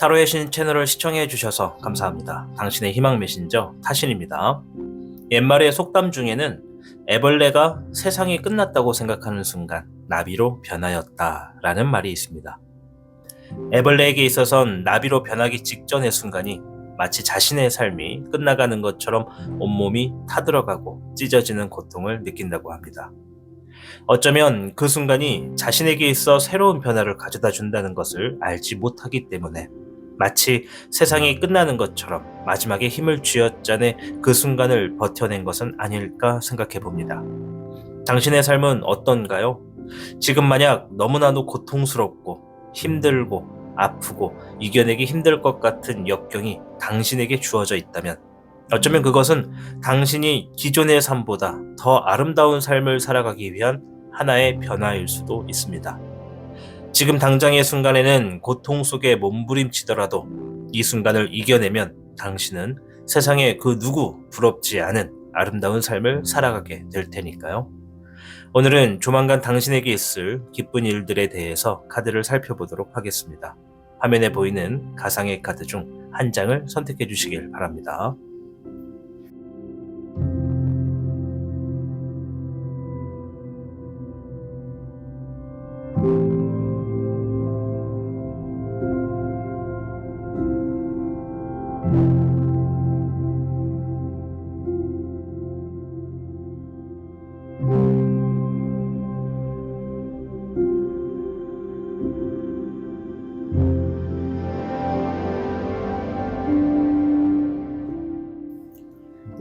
타로의 신 채널을 시청해 주셔서 감사합니다. 당신의 희망 메신저 타신입니다. 옛말의 속담 중에는 애벌레가 세상이 끝났다고 생각하는 순간 나비로 변하였다라는 말이 있습니다. 애벌레에게 있어선 나비로 변하기 직전의 순간이 마치 자신의 삶이 끝나가는 것처럼 온몸이 타들어가고 찢어지는 고통을 느낀다고 합니다. 어쩌면 그 순간이 자신에게 있어 새로운 변화를 가져다 준다는 것을 알지 못하기 때문에 마치 세상이 끝나는 것처럼 마지막에 힘을 쥐어짜내 그 순간을 버텨낸 것은 아닐까 생각해 봅니다. 당신의 삶은 어떤가요? 지금 만약 너무나도 고통스럽고 힘들고 아프고 이겨내기 힘들 것 같은 역경이 당신에게 주어져 있다면 어쩌면 그것은 당신이 기존의 삶보다 더 아름다운 삶을 살아가기 위한 하나의 변화일 수도 있습니다. 지금 당장의 순간에는 고통 속에 몸부림치더라도 이 순간을 이겨내면 당신은 세상에 그 누구 부럽지 않은 아름다운 삶을 살아가게 될 테니까요. 오늘은 조만간 당신에게 있을 기쁜 일들에 대해서 카드를 살펴보도록 하겠습니다. 화면에 보이는 가상의 카드 중 한 장을 선택해 주시길 바랍니다.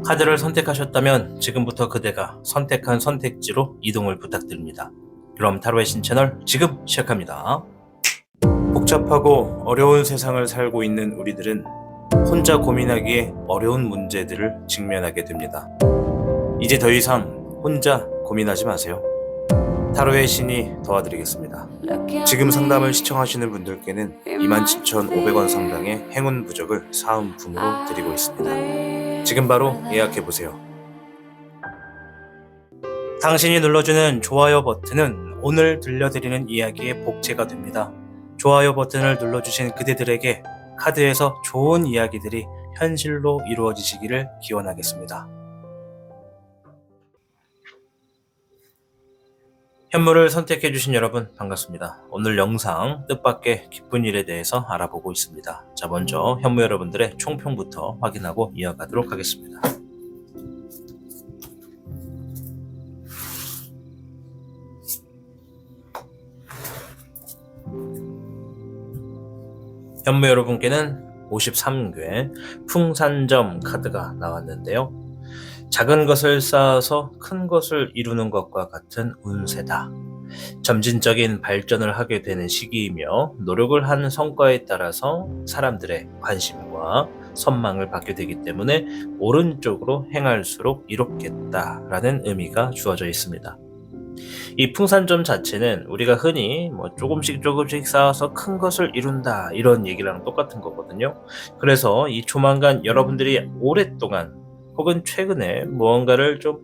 카드를 선택하셨다면 지금부터 그대가 선택한 선택지로 이동을 부탁드립니다. 그럼 타로의 신 채널 지금 시작합니다. 복잡하고 어려운 세상을 살고 있는 우리들은 혼자 고민하기에 어려운 문제들을 직면하게 됩니다. 이제 더 이상 혼자 고민하지 마세요. 타로의 신이 도와드리겠습니다. 지금 상담을 시청하시는 분들께는 27,500원 상당의 행운 부적을 사은품으로 드리고 있습니다. 지금 바로 예약해보세요. 당신이 눌러주는 좋아요 버튼은 오늘 들려드리는 이야기의 복제가 됩니다. 좋아요 버튼을 눌러주신 그대들에게 카드에서 좋은 이야기들이 현실로 이루어지시기를 기원하겠습니다. 현물을 선택해주신 여러분 반갑습니다. 오늘 영상 뜻밖의 기쁜 일에 대해서 알아보고 있습니다. 자, 먼저 현무 여러분들의 총평부터 확인하고 이어가도록 하겠습니다. 현무 여러분께는 53개 풍산점 카드가 나왔는데요. 작은 것을 쌓아서 큰 것을 이루는 것과 같은 운세다. 점진적인 발전을 하게 되는 시기이며 노력을 하는 성과에 따라서 사람들의 관심과 선망을 받게 되기 때문에 오른쪽으로 행할수록 이롭겠다라는 의미가 주어져 있습니다. 이 풍산점 자체는 우리가 흔히 조금씩 쌓아서 큰 것을 이룬다 이런 얘기랑 똑같은 거거든요. 그래서 이 조만간 여러분들이 오랫동안 혹은 최근에 무언가를 좀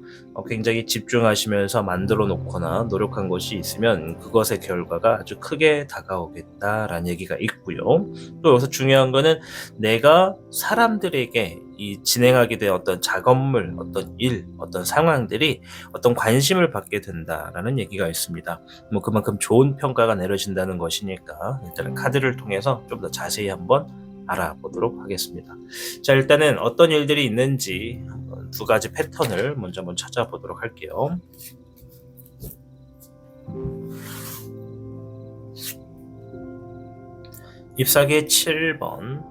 굉장히 집중하시면서 만들어 놓거나 노력한 것이 있으면 그것의 결과가 아주 크게 다가오겠다라는 얘기가 있고요. 또 여기서 중요한 거는 내가 사람들에게 이 진행하게 된 어떤 작업물, 어떤 일, 어떤 상황들이 어떤 관심을 받게 된다라는 얘기가 있습니다. 그만큼 좋은 평가가 내려진다는 것이니까 일단은 카드를 통해서 좀 더 자세히 한번 알아보도록 하겠습니다. 자, 일단은 어떤 일들이 있는지 한번 두 가지 패턴을 먼저 한번 찾아보도록 할게요. 잎사귀 7번,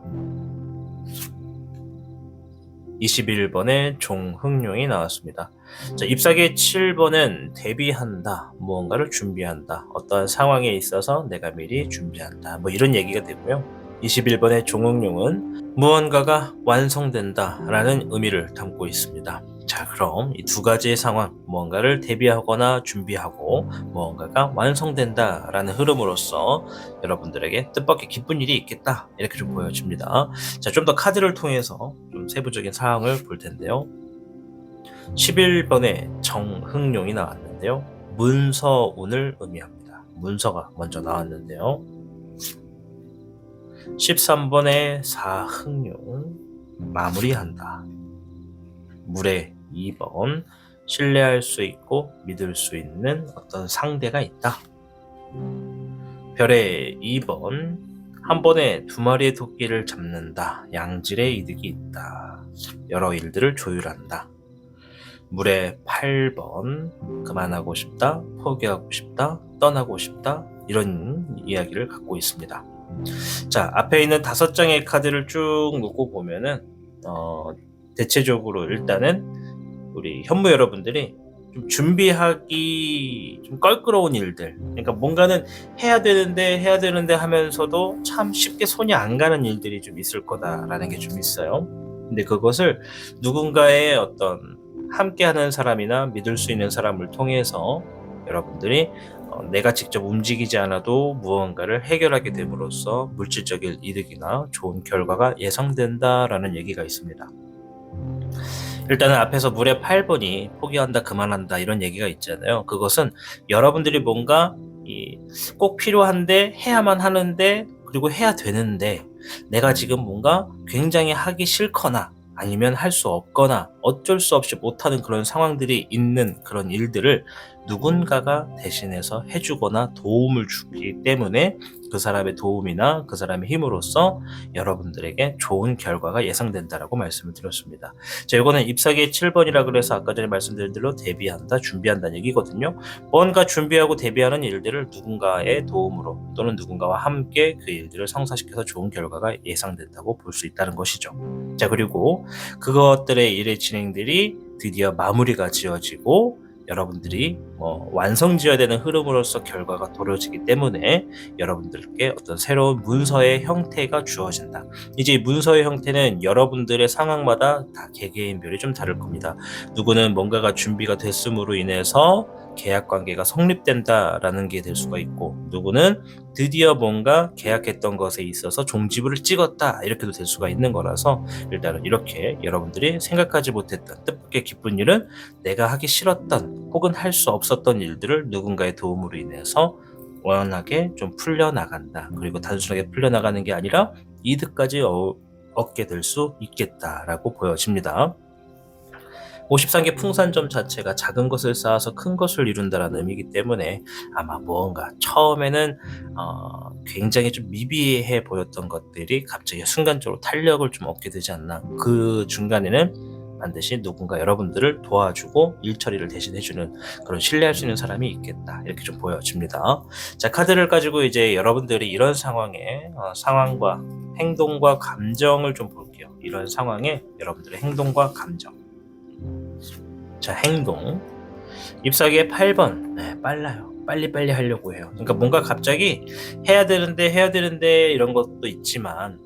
21번의 종흑룡이 나왔습니다. 자, 잎사귀 7번은 대비한다, 무언가를 준비한다, 어떠한 상황에 있어서 내가 미리 준비한다, 이런 얘기가 되고요. 21번의 종흑룡은 무언가가 완성된다 라는 의미를 담고 있습니다. 자, 그럼 이 두 가지의 상황, 무언가를 대비하거나 준비하고 무언가가 완성된다 라는 흐름으로서 여러분들에게 뜻밖의 기쁜 일이 있겠다 이렇게 좀 보여집니다. 자, 좀 더 카드를 통해서 좀 세부적인 상황을 볼 텐데요. 11번의 정흑룡이 나왔는데요. 문서운을 의미합니다. 문서가 먼저 나왔는데요. 13번에 사흥용 마무리한다. 물에 2번 신뢰할 수 있고 믿을 수 있는 어떤 상대가 있다. 별에 2번 한 번에 두 마리의 토끼를 잡는다. 양질의 이득이 있다. 여러 일들을 조율한다. 물에 8번 그만하고 싶다, 포기하고 싶다, 떠나고 싶다 이런 이야기를 갖고 있습니다. 자, 앞에 있는 5장의 카드를 쭉 놓고 보면은 대체적으로 일단은 우리 현무 여러분들이 좀 준비하기 좀 껄끄러운 일들, 그러니까 뭔가는 해야 되는데 하면서도 참 쉽게 손이 안 가는 일들이 좀 있을 거다라는 게 좀 있어요. 근데 그것을 누군가의 어떤 함께하는 사람이나 믿을 수 있는 사람을 통해서 여러분들이 내가 직접 움직이지 않아도 무언가를 해결하게 됨으로써 물질적인 이득이나 좋은 결과가 예상된다라는 얘기가 있습니다. 일단은 앞에서 물의 8번이 포기한다, 그만한다 이런 얘기가 있잖아요. 그것은 여러분들이 뭔가 꼭 필요한데 해야만 하는데 그리고 해야 되는데 내가 지금 뭔가 굉장히 하기 싫거나 아니면 할 수 없거나 어쩔 수 없이 못하는 그런 상황들이 있는 그런 일들을 누군가가 대신해서 해주거나 도움을 주기 때문에 그 사람의 도움이나 그 사람의 힘으로써 여러분들에게 좋은 결과가 예상된다라고 말씀을 드렸습니다. 자, 이거는 잎사귀의 7번이라 그래서 아까 전에 말씀드린 대로 대비한다, 준비한다는 얘기거든요. 뭔가 준비하고 대비하는 일들을 누군가의 도움으로 또는 누군가와 함께 그 일들을 성사시켜서 좋은 결과가 예상된다고 볼 수 있다는 것이죠. 자, 그리고 그것들의 일의 진행들이 드디어 마무리가 지어지고 여러분들이 완성지어야 되는 흐름으로서 결과가 도려지기 때문에 여러분들께 어떤 새로운 문서의 형태가 주어진다. 이제 이 문서의 형태는 여러분들의 상황마다 다 개개인별이 좀 다를 겁니다. 누구는 뭔가가 준비가 됐음으로 인해서 계약 관계가 성립된다라는 게 될 수가 있고, 누구는 드디어 뭔가 계약했던 것에 있어서 종지부를 찍었다 이렇게도 될 수가 있는 거라서 일단은 이렇게 여러분들이 생각하지 못했던 뜻밖의 기쁜 일은 내가 하기 싫었던 혹은 할 수 없었던 일들을 누군가의 도움으로 인해서 원활하게 좀 풀려나간다. 그리고 단순하게 풀려나가는 게 아니라 이득까지 얻게 될 수 있겠다라고 보여집니다. 53개 풍산점 자체가 작은 것을 쌓아서 큰 것을 이룬다라는 의미이기 때문에 아마 무언가 처음에는 굉장히 좀 미비해 보였던 것들이 갑자기 순간적으로 탄력을 좀 얻게 되지 않나. 그 중간에는 반드시 누군가 여러분들을 도와주고 일 처리를 대신해주는 그런 신뢰할 수 있는 사람이 있겠다, 이렇게 좀 보여집니다. 자, 카드를 가지고 이제 여러분들이 이런 상황에 상황과 행동과 감정을 좀 볼게요. 이런 상황에 여러분들의 행동과 감정. 자, 행동. 잎사귀의 8번. 네, 빨라요. 빨리빨리 하려고 해요. 그러니까 뭔가 갑자기 해야 되는데 이런 것도 있지만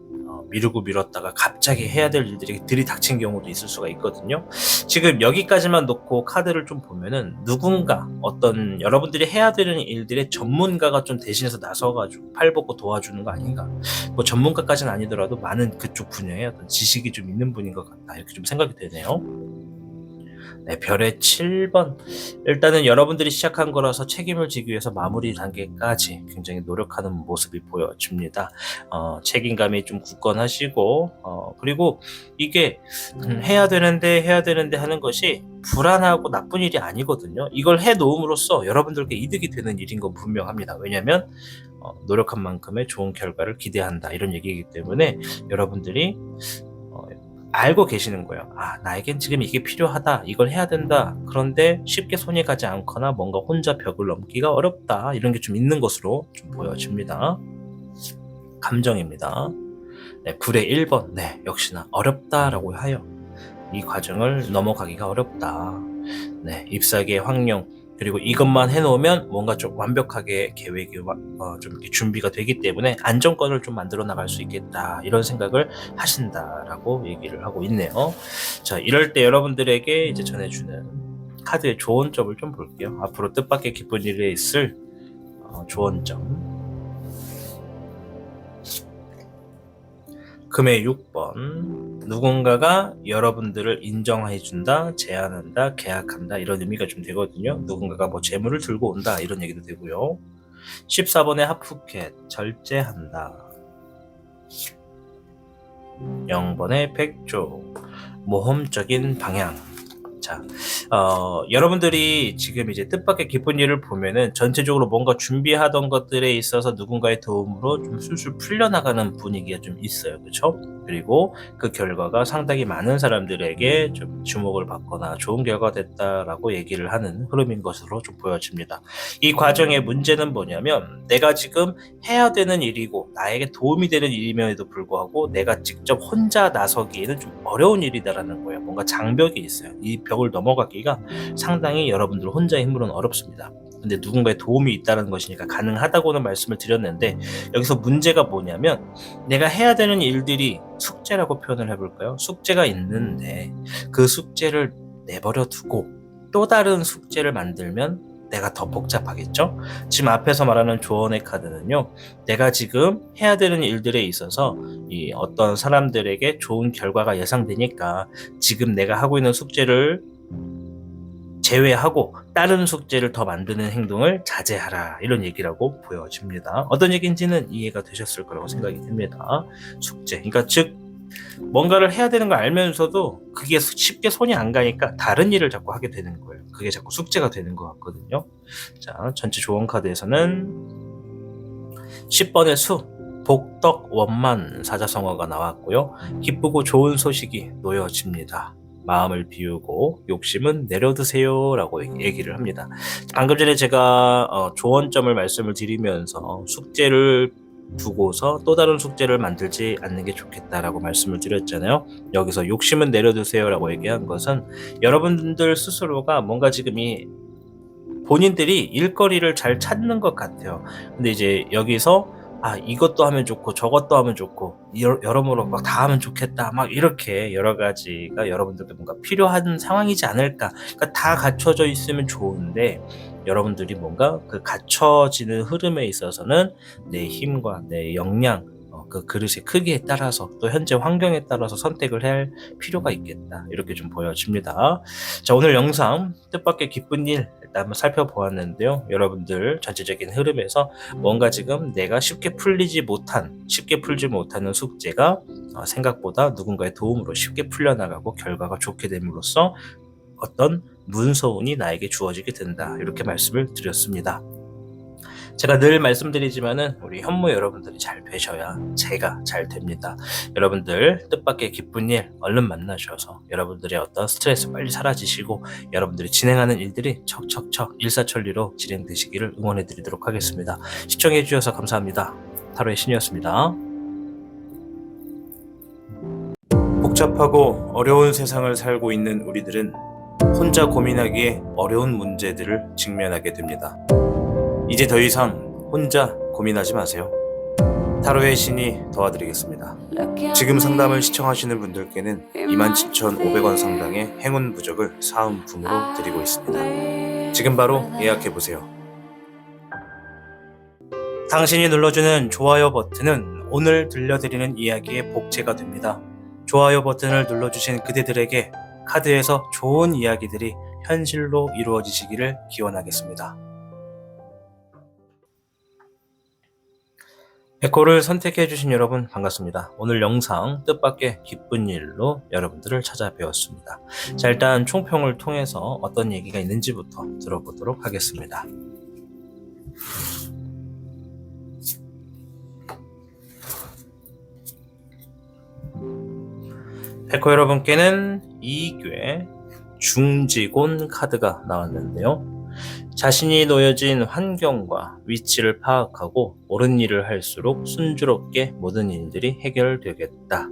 미루고 미뤘다가 갑자기 해야 될 일들이 들이닥친 경우도 있을 수가 있거든요. 지금 여기까지만 놓고 카드를 좀 보면은 누군가 어떤 여러분들이 해야 되는 일들의 전문가가 좀 대신해서 나서가지고 팔 벗고 도와주는 거 아닌가. 뭐 전문가까지는 아니더라도 많은 그쪽 분야에 어떤 지식이 좀 있는 분인 것 같다, 이렇게 좀 생각이 되네요. 네, 별의 7번. 일단은 여러분들이 시작한 거라서 책임을 지기 위해서 마무리 단계까지 굉장히 노력하는 모습이 보여집니다. 책임감이 좀 굳건하시고, 그리고 이게 해야 되는데 하는 것이 불안하고 나쁜 일이 아니거든요. 이걸 해 놓음으로써 여러분들께 이득이 되는 일인 건 분명합니다. 왜냐하면 노력한 만큼의 좋은 결과를 기대한다, 이런 얘기이기 때문에 여러분들이 알고 계시는 거예요. 나에겐 지금 이게 필요하다, 이걸 해야 된다. 그런데 쉽게 손이 가지 않거나 뭔가 혼자 벽을 넘기가 어렵다, 이런 게 좀 있는 것으로 좀 보여집니다. 감정입니다. 네, 불의 1번. 네, 역시나 어렵다라고 하여 이 과정을 넘어가기가 어렵다. 네, 잎사귀의 황룡. 그리고 이것만 해놓으면 뭔가 좀 완벽하게 계획이 좀 이렇게 준비가 되기 때문에 안정권을 좀 만들어 나갈 수 있겠다, 이런 생각을 하신다라고 얘기를 하고 있네요. 자, 이럴 때 여러분들에게 이제 전해주는 카드의 조언점을 좀 볼게요. 앞으로 뜻밖의 기쁜 일에 있을 조언점. 금의 6번. 누군가가 여러분들을 인정해준다, 제안한다, 계약한다, 이런 의미가 좀 되거든요. 누군가가 뭐 재물을 들고 온다, 이런 얘기도 되고요. 14번의 하프캣. 절제한다. 0번의 백조, 모험적인 방향. 자, 여러분들이 지금 이제 뜻밖의 기쁜 일을 보면은 전체적으로 뭔가 준비하던 것들에 있어서 누군가의 도움으로 좀 술술 풀려나가는 분위기가 좀 있어요. 그렇죠? 그리고 그 결과가 상당히 많은 사람들에게 좀 주목을 받거나 좋은 결과가 됐다라고 얘기를 하는 흐름인 것으로 좀 보여집니다. 이 과정의 문제는 뭐냐면 내가 지금 해야 되는 일이고 나에게 도움이 되는 일임에도 불구하고 내가 직접 혼자 나서기에는 좀 어려운 일이다라는 거예요. 뭔가 장벽이 있어요. 이 벽을 넘어가기가 상당히 여러분들 혼자의 힘으로는 어렵습니다. 근데 누군가의 도움이 있다는 것이니까 가능하다고는 말씀을 드렸는데, 여기서 문제가 뭐냐면 내가 해야 되는 일들이 숙제라고 표현을 해볼까요? 숙제가 있는데 그 숙제를 내버려 두고 또 다른 숙제를 만들면 내가 더 복잡하겠죠? 지금 앞에서 말하는 조언의 카드는요, 내가 지금 해야 되는 일들에 있어서 이 어떤 사람들에게 좋은 결과가 예상되니까 지금 내가 하고 있는 숙제를 제외하고 다른 숙제를 더 만드는 행동을 자제하라, 이런 얘기라고 보여집니다. 어떤 얘기인지는 이해가 되셨을 거라고 생각이 듭니다. 숙제, 그러니까 즉 뭔가를 해야 되는 걸 알면서도 그게 쉽게 손이 안 가니까 다른 일을 자꾸 하게 되는 거예요. 그게 자꾸 숙제가 되는 것 같거든요. 자, 전체 조언 카드에서는 10번의 수, 복덕 원만 사자성어가 나왔고요. 기쁘고 좋은 소식이 놓여집니다. 마음을 비우고 욕심은 내려두세요 라고 얘기를 합니다. 방금 전에 제가 조언점을 말씀을 드리면서 숙제를 두고서 또 다른 숙제를 만들지 않는 게 좋겠다라고 말씀을 드렸잖아요. 여기서 욕심은 내려두세요 라고 얘기한 것은 여러분들 스스로가 뭔가 지금 이 본인들이 일거리를 잘 찾는 것 같아요. 근데 이제 여기서 이것도 하면 좋고 저것도 하면 좋고 여러모로 막 다 하면 좋겠다, 막 이렇게 여러 가지가 여러분들께 뭔가 필요한 상황이지 않을까. 그러니까 다 갖춰져 있으면 좋은데 여러분들이 뭔가 그 갖춰지는 흐름에 있어서는 내 힘과 내 역량, 그 그릇의 크기에 따라서 또 현재 환경에 따라서 선택을 할 필요가 있겠다, 이렇게 좀 보여집니다. 자, 오늘 영상 뜻밖의 기쁜 일 일단 한번 살펴보았는데요. 여러분들 전체적인 흐름에서 뭔가 지금 내가 쉽게 풀지 못하는 숙제가 생각보다 누군가의 도움으로 쉽게 풀려나가고 결과가 좋게 됨으로써 어떤 문서운이 나에게 주어지게 된다, 이렇게 말씀을 드렸습니다. 제가 늘 말씀드리지만은 우리 현무 여러분들이 잘 되셔야 제가 잘 됩니다. 여러분들 뜻밖의 기쁜 일 얼른 만나셔서 여러분들의 어떤 스트레스 빨리 사라지시고 여러분들이 진행하는 일들이 척척척 일사천리로 진행되시기를 응원해 드리도록 하겠습니다. 시청해 주셔서 감사합니다. 타로의 신이었습니다. 복잡하고 어려운 세상을 살고 있는 우리들은 혼자 고민하기에 어려운 문제들을 직면하게 됩니다. 이제 더 이상 혼자 고민하지 마세요. 타로의 신이 도와드리겠습니다. 지금 상담을 시청하시는 분들께는 27,500원 상당의 행운 부적을 사은품으로 드리고 있습니다. 지금 바로 예약해보세요. 당신이 눌러주는 좋아요 버튼은 오늘 들려드리는 이야기의 복제가 됩니다. 좋아요 버튼을 눌러주신 그대들에게 카드에서 좋은 이야기들이 현실로 이루어지시기를 기원하겠습니다. 에코를 선택해주신 여러분 반갑습니다. 오늘 영상 뜻밖의 기쁜 일로 여러분들을 찾아뵈었습니다. 자, 일단 총평을 통해서 어떤 얘기가 있는지부터 들어보도록 하겠습니다. 에코 여러분께는 2궤 중지곤 카드가 나왔는데요. 자신이 놓여진 환경과 위치를 파악하고 옳은 일을 할수록 순조롭게 모든 일들이 해결되겠다.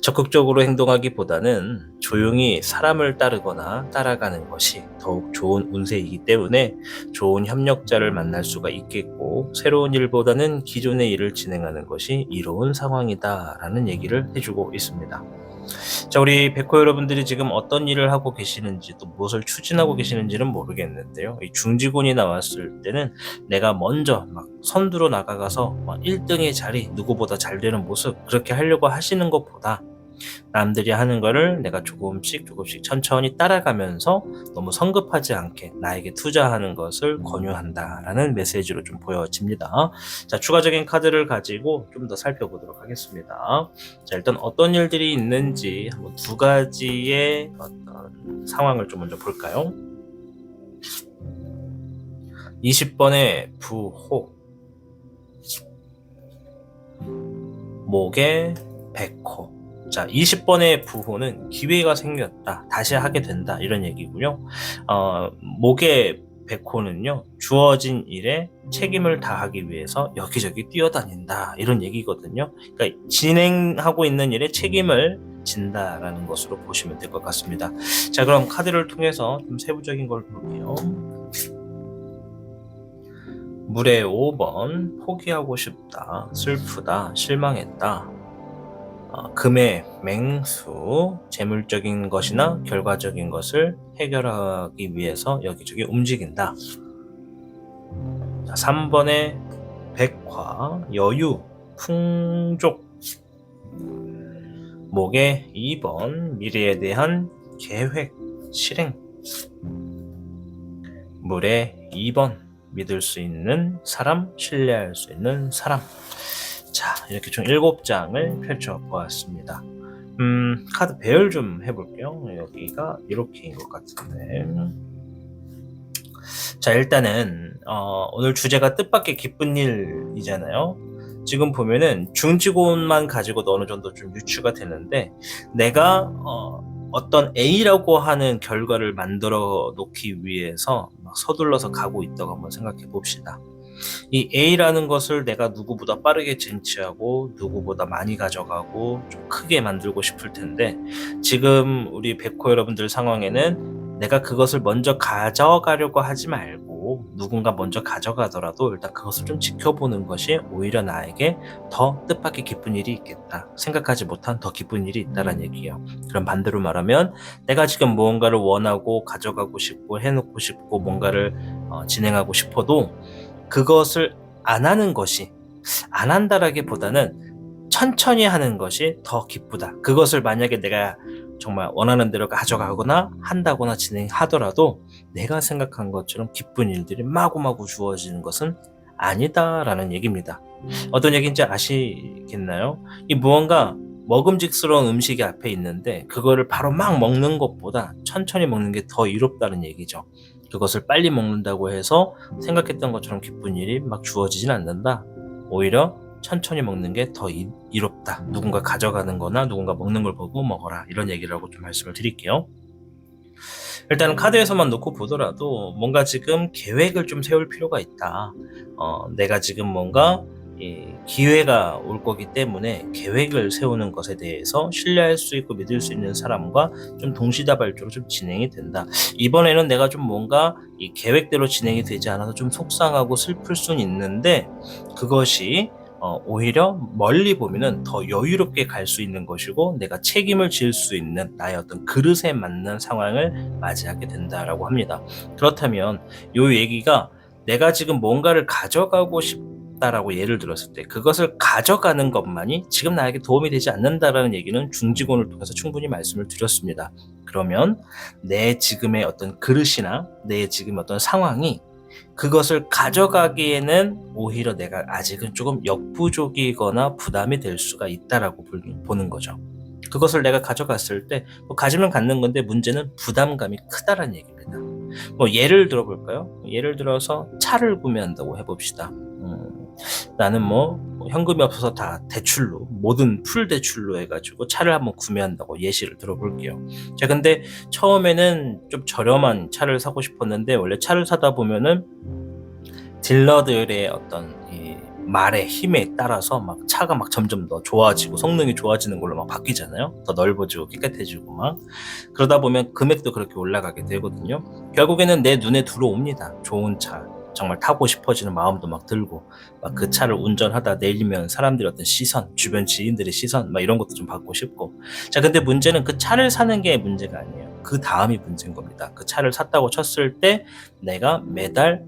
적극적으로 행동하기보다는 조용히 사람을 따르거나 따라가는 것이 더욱 좋은 운세이기 때문에 좋은 협력자를 만날 수가 있겠고, 새로운 일보다는 기존의 일을 진행하는 것이 이로운 상황이다 라는 얘기를 해주고 있습니다. 자, 우리 백호 여러분들이 지금 어떤 일을 하고 계시는지 또 무엇을 추진하고 계시는지는 모르겠는데요. 이 중지곤이 나왔을 때는 내가 먼저 막 선두로 나가가서 막 1등의 자리, 누구보다 잘 되는 모습, 그렇게 하려고 하시는 것보다 남들이 하는 거를 내가 조금씩 천천히 따라가면서 너무 성급하지 않게 나에게 투자하는 것을 권유한다라는 메시지로 좀 보여집니다. 자, 추가적인 카드를 가지고 좀 더 살펴보도록 하겠습니다. 자, 일단 어떤 일들이 있는지 한번 두 가지의 어떤 상황을 좀 먼저 볼까요? 20번의 부호, 목의 백호. 자, 20번의 부호는 기회가 생겼다, 다시 하게 된다, 이런 얘기고요. 목의 백호는요, 주어진 일에 책임을 다하기 위해서 여기저기 뛰어다닌다, 이런 얘기거든요. 그러니까 진행하고 있는 일에 책임을 진다라는 것으로 보시면 될 것 같습니다. 자, 그럼 카드를 통해서 좀 세부적인 걸 볼게요. 물의 5번, 포기하고 싶다, 슬프다, 실망했다. 금의 맹수, 재물적인 것이나 결과적인 것을 해결하기 위해서 여기저기 움직인다. 3번의 백화, 여유, 풍족. 목의 2번, 미래에 대한 계획, 실행. 물의 2번, 믿을 수 있는 사람, 신뢰할 수 있는 사람. 자, 이렇게 총 7장을 펼쳐보았습니다. 카드 배열 좀 해볼게요. 여기가 이렇게인 것 같은데. 자, 일단은 오늘 주제가 뜻밖의 기쁜 일이잖아요. 지금 보면은 중직원만 가지고도 어느 정도 좀 유추가 되는데, 내가 어떤 A라고 하는 결과를 만들어 놓기 위해서 막 서둘러서 가고 있다고 한번 생각해 봅시다. 이 A라는 것을 내가 누구보다 빠르게 쟁취하고 누구보다 많이 가져가고 좀 크게 만들고 싶을 텐데, 지금 우리 백호 여러분들 상황에는 내가 그것을 먼저 가져가려고 하지 말고 누군가 먼저 가져가더라도 일단 그것을 좀 지켜보는 것이 오히려 나에게 더 뜻밖의 기쁜 일이 있겠다, 생각하지 못한 더 기쁜 일이 있다는 얘기예요. 그럼 반대로 말하면, 내가 지금 무언가를 원하고 가져가고 싶고 해놓고 싶고 뭔가를 진행하고 싶어도 그것을 안 하는 것이, 안 한다라기보다는 천천히 하는 것이 더 기쁘다. 그것을 만약에 내가 정말 원하는 대로 가져가거나 한다거나 진행하더라도 내가 생각한 것처럼 기쁜 일들이 마구마구 주어지는 것은 아니다라는 얘기입니다. 어떤 얘기인지 아시겠나요? 이 무언가 먹음직스러운 음식이 앞에 있는데 그거를 바로 막 먹는 것보다 천천히 먹는 게 더 이롭다는 얘기죠. 그것을 빨리 먹는다고 해서 생각했던 것처럼 기쁜 일이 막 주어지진 않는다. 오히려 천천히 먹는 게 더 이롭다. 누군가 가져가는 거나 누군가 먹는 걸 보고 먹어라, 이런 얘기를 하고 좀 말씀을 드릴게요. 일단은 카드에서만 놓고 보더라도 뭔가 지금 계획을 좀 세울 필요가 있다. 내가 지금 뭔가 기회가 올 거기 때문에 계획을 세우는 것에 대해서 신뢰할 수 있고 믿을 수 있는 사람과 좀 동시다발적으로 좀 진행이 된다. 이번에는 내가 좀 뭔가 이 계획대로 진행이 되지 않아서 좀 속상하고 슬플 수는 있는데, 그것이 오히려 멀리 보면은 더 여유롭게 갈 수 있는 것이고 내가 책임을 질 수 있는 나의 어떤 그릇에 맞는 상황을 맞이하게 된다라고 합니다. 그렇다면 이 얘기가 내가 지금 뭔가를 가져가고 싶다라고 예를 들었을 때 그것을 가져가는 것만이 지금 나에게 도움이 되지 않는다라는 얘기는 중직원을 통해서 충분히 말씀을 드렸습니다. 그러면 내 지금의 어떤 그릇이나 내 지금 어떤 상황이 그것을 가져가기에는 오히려 내가 아직은 조금 역부족이거나 부담이 될 수가 있다라고 보는 거죠. 그것을 내가 가져갔을 때 가지면 갖는 건데 문제는 부담감이 크다라는 얘기입니다. 예를 들어볼까요? 예를 들어서 차를 구매한다고 해봅시다. 나는 현금이 없어서 다 대출로, 모든 풀 대출로 해가지고 차를 한번 구매한다고 예시를 들어볼게요. 자, 근데 처음에는 좀 저렴한 차를 사고 싶었는데, 원래 차를 사다 보면은 딜러들의 어떤 이 말의 힘에 따라서 막 차가 막 점점 더 좋아지고 성능이 좋아지는 걸로 막 바뀌잖아요. 더 넓어지고 깨끗해지고 막. 그러다 보면 금액도 그렇게 올라가게 되거든요. 결국에는 내 눈에 들어옵니다. 좋은 차, 정말 타고 싶어지는 마음도 막 들고, 막 그 차를 운전하다 내리면 사람들의 어떤 시선, 주변 지인들의 시선, 막 이런 것도 좀 받고 싶고. 자, 근데 문제는 그 차를 사는 게 문제가 아니에요. 그 다음이 문제인 겁니다. 그 차를 샀다고 쳤을 때 내가 매달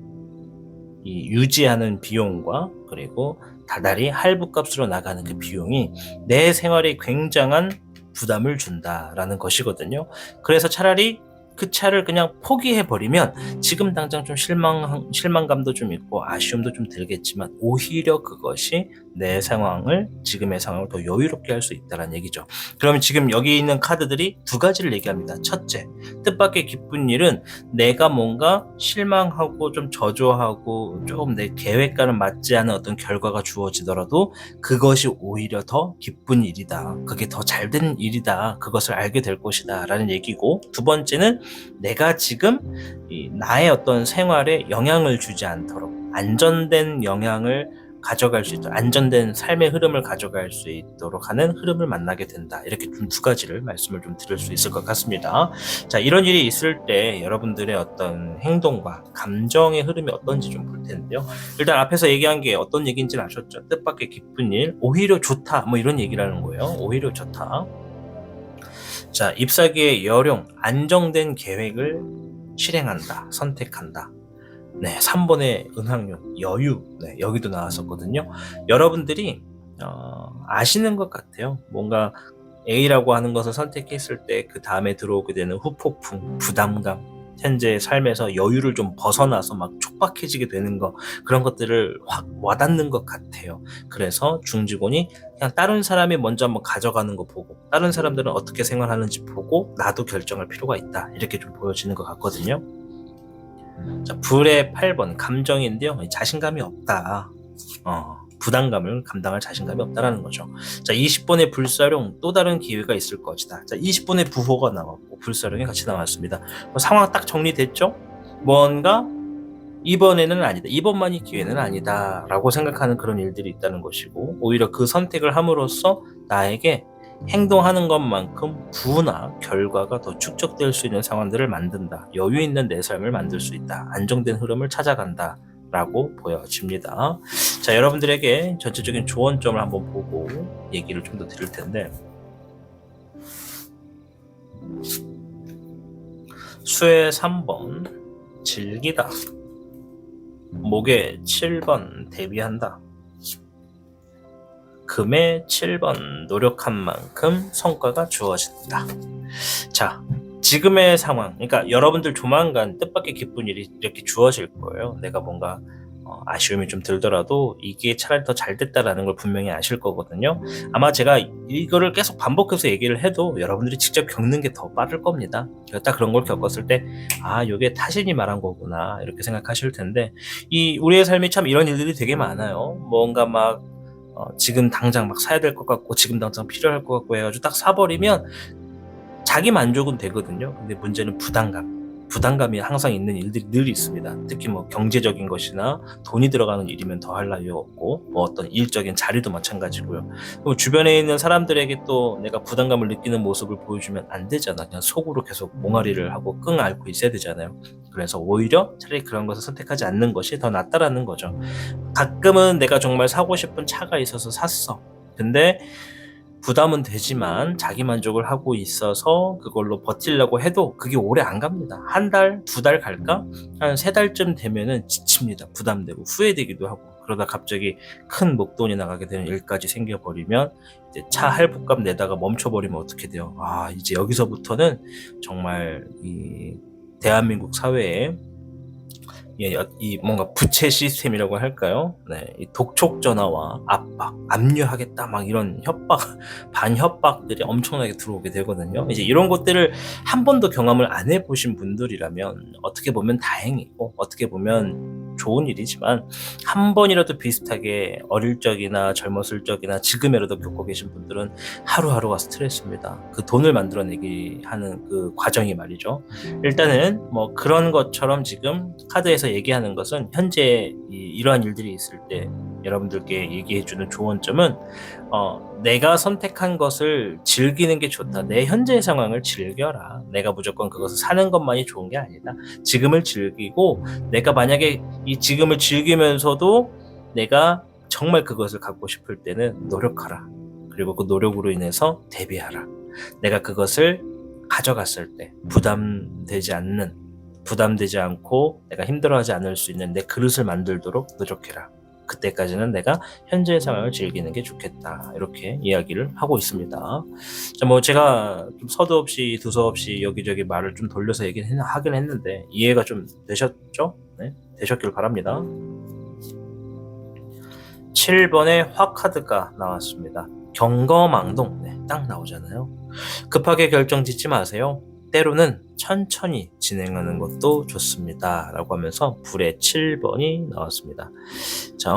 이 유지하는 비용과 그리고 다달이 할부값으로 나가는 그 비용이 내 생활에 굉장한 부담을 준다라는 것이거든요. 그래서 차라리 그 차를 그냥 포기해버리면 지금 당장 좀 실망감도 좀 있고 아쉬움도 좀 들겠지만 오히려 그것이 내 상황을, 지금의 상황을 더 여유롭게 할 수 있다는 얘기죠. 그러면 지금 여기 있는 카드들이 두 가지를 얘기합니다. 첫째, 뜻밖의 기쁜 일은 내가 뭔가 실망하고 좀 저조하고 조금 내 계획과는 맞지 않은 어떤 결과가 주어지더라도 그것이 오히려 더 기쁜 일이다. 그게 더 잘된 일이다. 그것을 알게 될 것이다. 라는 얘기고, 두 번째는 내가 지금 나의 어떤 생활에 영향을 주지 않도록 안전된 영향을 가져갈 수 있도록, 안전된 삶의 흐름을 가져갈 수 있도록 하는 흐름을 만나게 된다. 이렇게 좀 두 가지를 말씀을 좀 드릴 수 있을 것 같습니다. 자, 이런 일이 있을 때 여러분들의 어떤 행동과 감정의 흐름이 어떤지 좀 볼 텐데요. 일단 앞에서 얘기한 게 어떤 얘기인지는 아셨죠? 뜻밖의 기쁜 일, 오히려 좋다, 뭐 이런 얘기라는 거예요. 오히려 좋다. 자, 잎사귀의 여룡, 안정된 계획을 실행한다, 선택한다. 네, 3번의 은항용, 여유. 네, 여기도 나왔었거든요. 여러분들이 아시는 것 같아요. 뭔가 A라고 하는 것을 선택했을 때 그 다음에 들어오게 되는 후폭풍, 부담감, 현재 삶에서 여유를 좀 벗어나서 막 촉박해지게 되는 거, 그런 것들을 확 와닿는 것 같아요. 그래서 중직원이 그냥 다른 사람이 먼저 한번 가져가는 거 보고, 다른 사람들은 어떻게 생활하는지 보고 나도 결정할 필요가 있다, 이렇게 좀 보여지는 것 같거든요. 자, 불의 8번 감정인데요. 자신감이 없다. 부담감을 감당할 자신감이 없다라는 거죠. 자, 20번의 불사룡, 또 다른 기회가 있을 것이다. 자, 20번의 부호가 나왔고 불사룡이 같이 나왔습니다. 상황 딱 정리됐죠? 뭔가 이번에는 아니다, 이번만이 기회는 아니다 라고 생각하는 그런 일들이 있다는 것이고, 오히려 그 선택을 함으로써 나에게 행동하는 것만큼 부나 결과가 더 축적될 수 있는 상황들을 만든다. 여유 있는 내 삶을 만들 수 있다. 안정된 흐름을 찾아간다 라고 보여집니다. 자, 여러분들에게 전체적인 조언점을 한번 보고 얘기를 좀 더 드릴 텐데, 수의 3번 즐기다, 목의 7번 대비한다, 금의 7번 노력한 만큼 성과가 주어진다. 자, 지금의 상황, 그러니까 여러분들 조만간 뜻밖의 기쁜 일이 이렇게 주어질 거예요. 내가 뭔가 아쉬움이 좀 들더라도 이게 차라리 더 잘 됐다라는 걸 분명히 아실 거거든요. 아마 제가 이거를 계속 반복해서 얘기를 해도 여러분들이 직접 겪는 게 더 빠를 겁니다. 딱 그런 걸 겪었을 때, 아, 이게 타신이 말한 거구나, 이렇게 생각하실 텐데, 우리의 삶이 참 이런 일들이 되게 많아요. 뭔가 막 지금 당장 막 사야 될 것 같고 지금 당장 필요할 것 같고 해가지고 딱 사버리면 자기 만족은 되거든요. 근데 문제는 부담감이 항상 있는 일들이 늘 있습니다. 특히 뭐 경제적인 것이나 돈이 들어가는 일이면 더할 나위 없고, 뭐 어떤 일적인 자리도 마찬가지고요. 그럼 주변에 있는 사람들에게 또 내가 부담감을 느끼는 모습을 보여주면 안 되잖아. 그냥 속으로 계속 몽아리를 하고 끙 앓고 있어야 되잖아요. 그래서 오히려 차라리 그런 것을 선택하지 않는 것이 더 낫다라는 거죠. 가끔은 내가 정말 사고 싶은 차가 있어서 샀어. 근데 부담은 되지만 자기 만족을 하고 있어서 그걸로 버틸려고 해도 그게 오래 안 갑니다. 한 달, 두 달 갈까? 한 세 달쯤 되면은 지칩니다. 부담되고 후회되기도 하고, 그러다 갑자기 큰 목돈이 나가게 되는 일까지 생겨버리면 이제 차 할부값 내다가 멈춰버리면 어떻게 돼요? 아, 이제 여기서부터는 정말 이 대한민국 사회에 이 뭔가 부채 시스템이라고 할까요? 네, 이 독촉 전화와 압박, 압류하겠다, 막 이런 협박, 반협박들이 엄청나게 들어오게 되거든요. 이제 이런 것들을 한 번도 경험을 안 해보신 분들이라면 어떻게 보면 다행이고, 어떻게 보면 좋은 일이지만, 한 번이라도 비슷하게 어릴 적이나 젊었을 적이나 지금이라도 겪고 계신 분들은 하루하루가 스트레스입니다. 그 돈을 만들어내기 하는 그 과정이 말이죠. 일단은 뭐 그런 것처럼 지금 카드에서 얘기하는 것은 현재 이러한 일들이 있을 때 여러분들께 얘기해주는 조언점은, 내가 선택한 것을 즐기는 게 좋다. 내 현재의 상황을 즐겨라. 내가 무조건 그것을 사는 것만이 좋은 게 아니다. 지금을 즐기고, 내가 만약에 이 지금을 즐기면서도 내가 정말 그것을 갖고 싶을 때는 노력하라. 그리고 그 노력으로 인해서 대비하라. 내가 그것을 가져갔을 때 부담되지 않고 내가 힘들어하지 않을 수 있는 내 그릇을 만들도록 노력해라. 그때까지는 내가 현재의 상황을 즐기는 게 좋겠다. 이렇게 이야기를 하고 있습니다. 자, 뭐 제가 좀 서두 없이 두서 없이 여기저기 말을 좀 돌려서 하긴 했는데 이해가 좀 되셨죠? 네, 되셨길 바랍니다. 7번의 화 카드가 나왔습니다. 경거망동. 네, 딱 나오잖아요. 급하게 결정 짓지 마세요. 때로는 천천히 진행하는 것도 좋습니다. 라고 하면서 불의 7번이 나왔습니다. 자,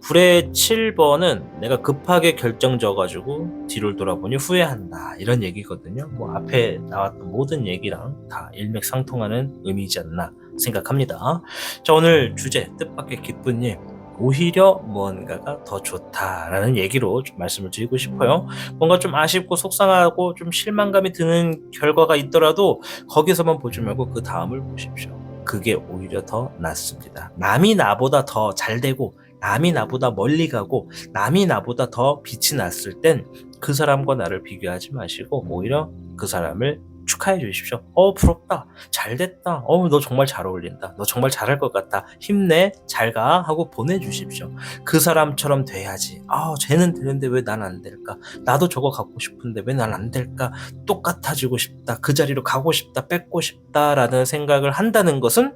불의 7번은 내가 급하게 결정 져가지고 뒤를 돌아보니 후회한다. 이런 얘기거든요. 뭐 앞에 나왔던 모든 얘기랑 다 일맥상통하는 의미이지 않나 생각합니다. 자, 오늘 주제 뜻밖의 기쁜 일. 오히려 무언가가 더 좋다라는 얘기로 좀 말씀을 드리고 싶어요. 뭔가 좀 아쉽고 속상하고 좀 실망감이 드는 결과가 있더라도 거기서만 보지 말고 그 다음을 보십시오. 그게 오히려 더 낫습니다. 남이 나보다 더 잘되고 남이 나보다 멀리 가고 남이 나보다 더 빛이 났을 땐 그 사람과 나를 비교하지 마시고 오히려 그 사람을 축하해 주십시오. 부럽다. 잘됐다. 너 정말 잘 어울린다. 너 정말 잘할 것 같다. 힘내. 잘 가. 하고 보내주십시오. 그 사람처럼 돼야지. 쟤는 되는데 왜 난 안 될까? 나도 저거 갖고 싶은데 왜 난 안 될까? 똑같아지고 싶다. 그 자리로 가고 싶다. 뺏고 싶다라는 생각을 한다는 것은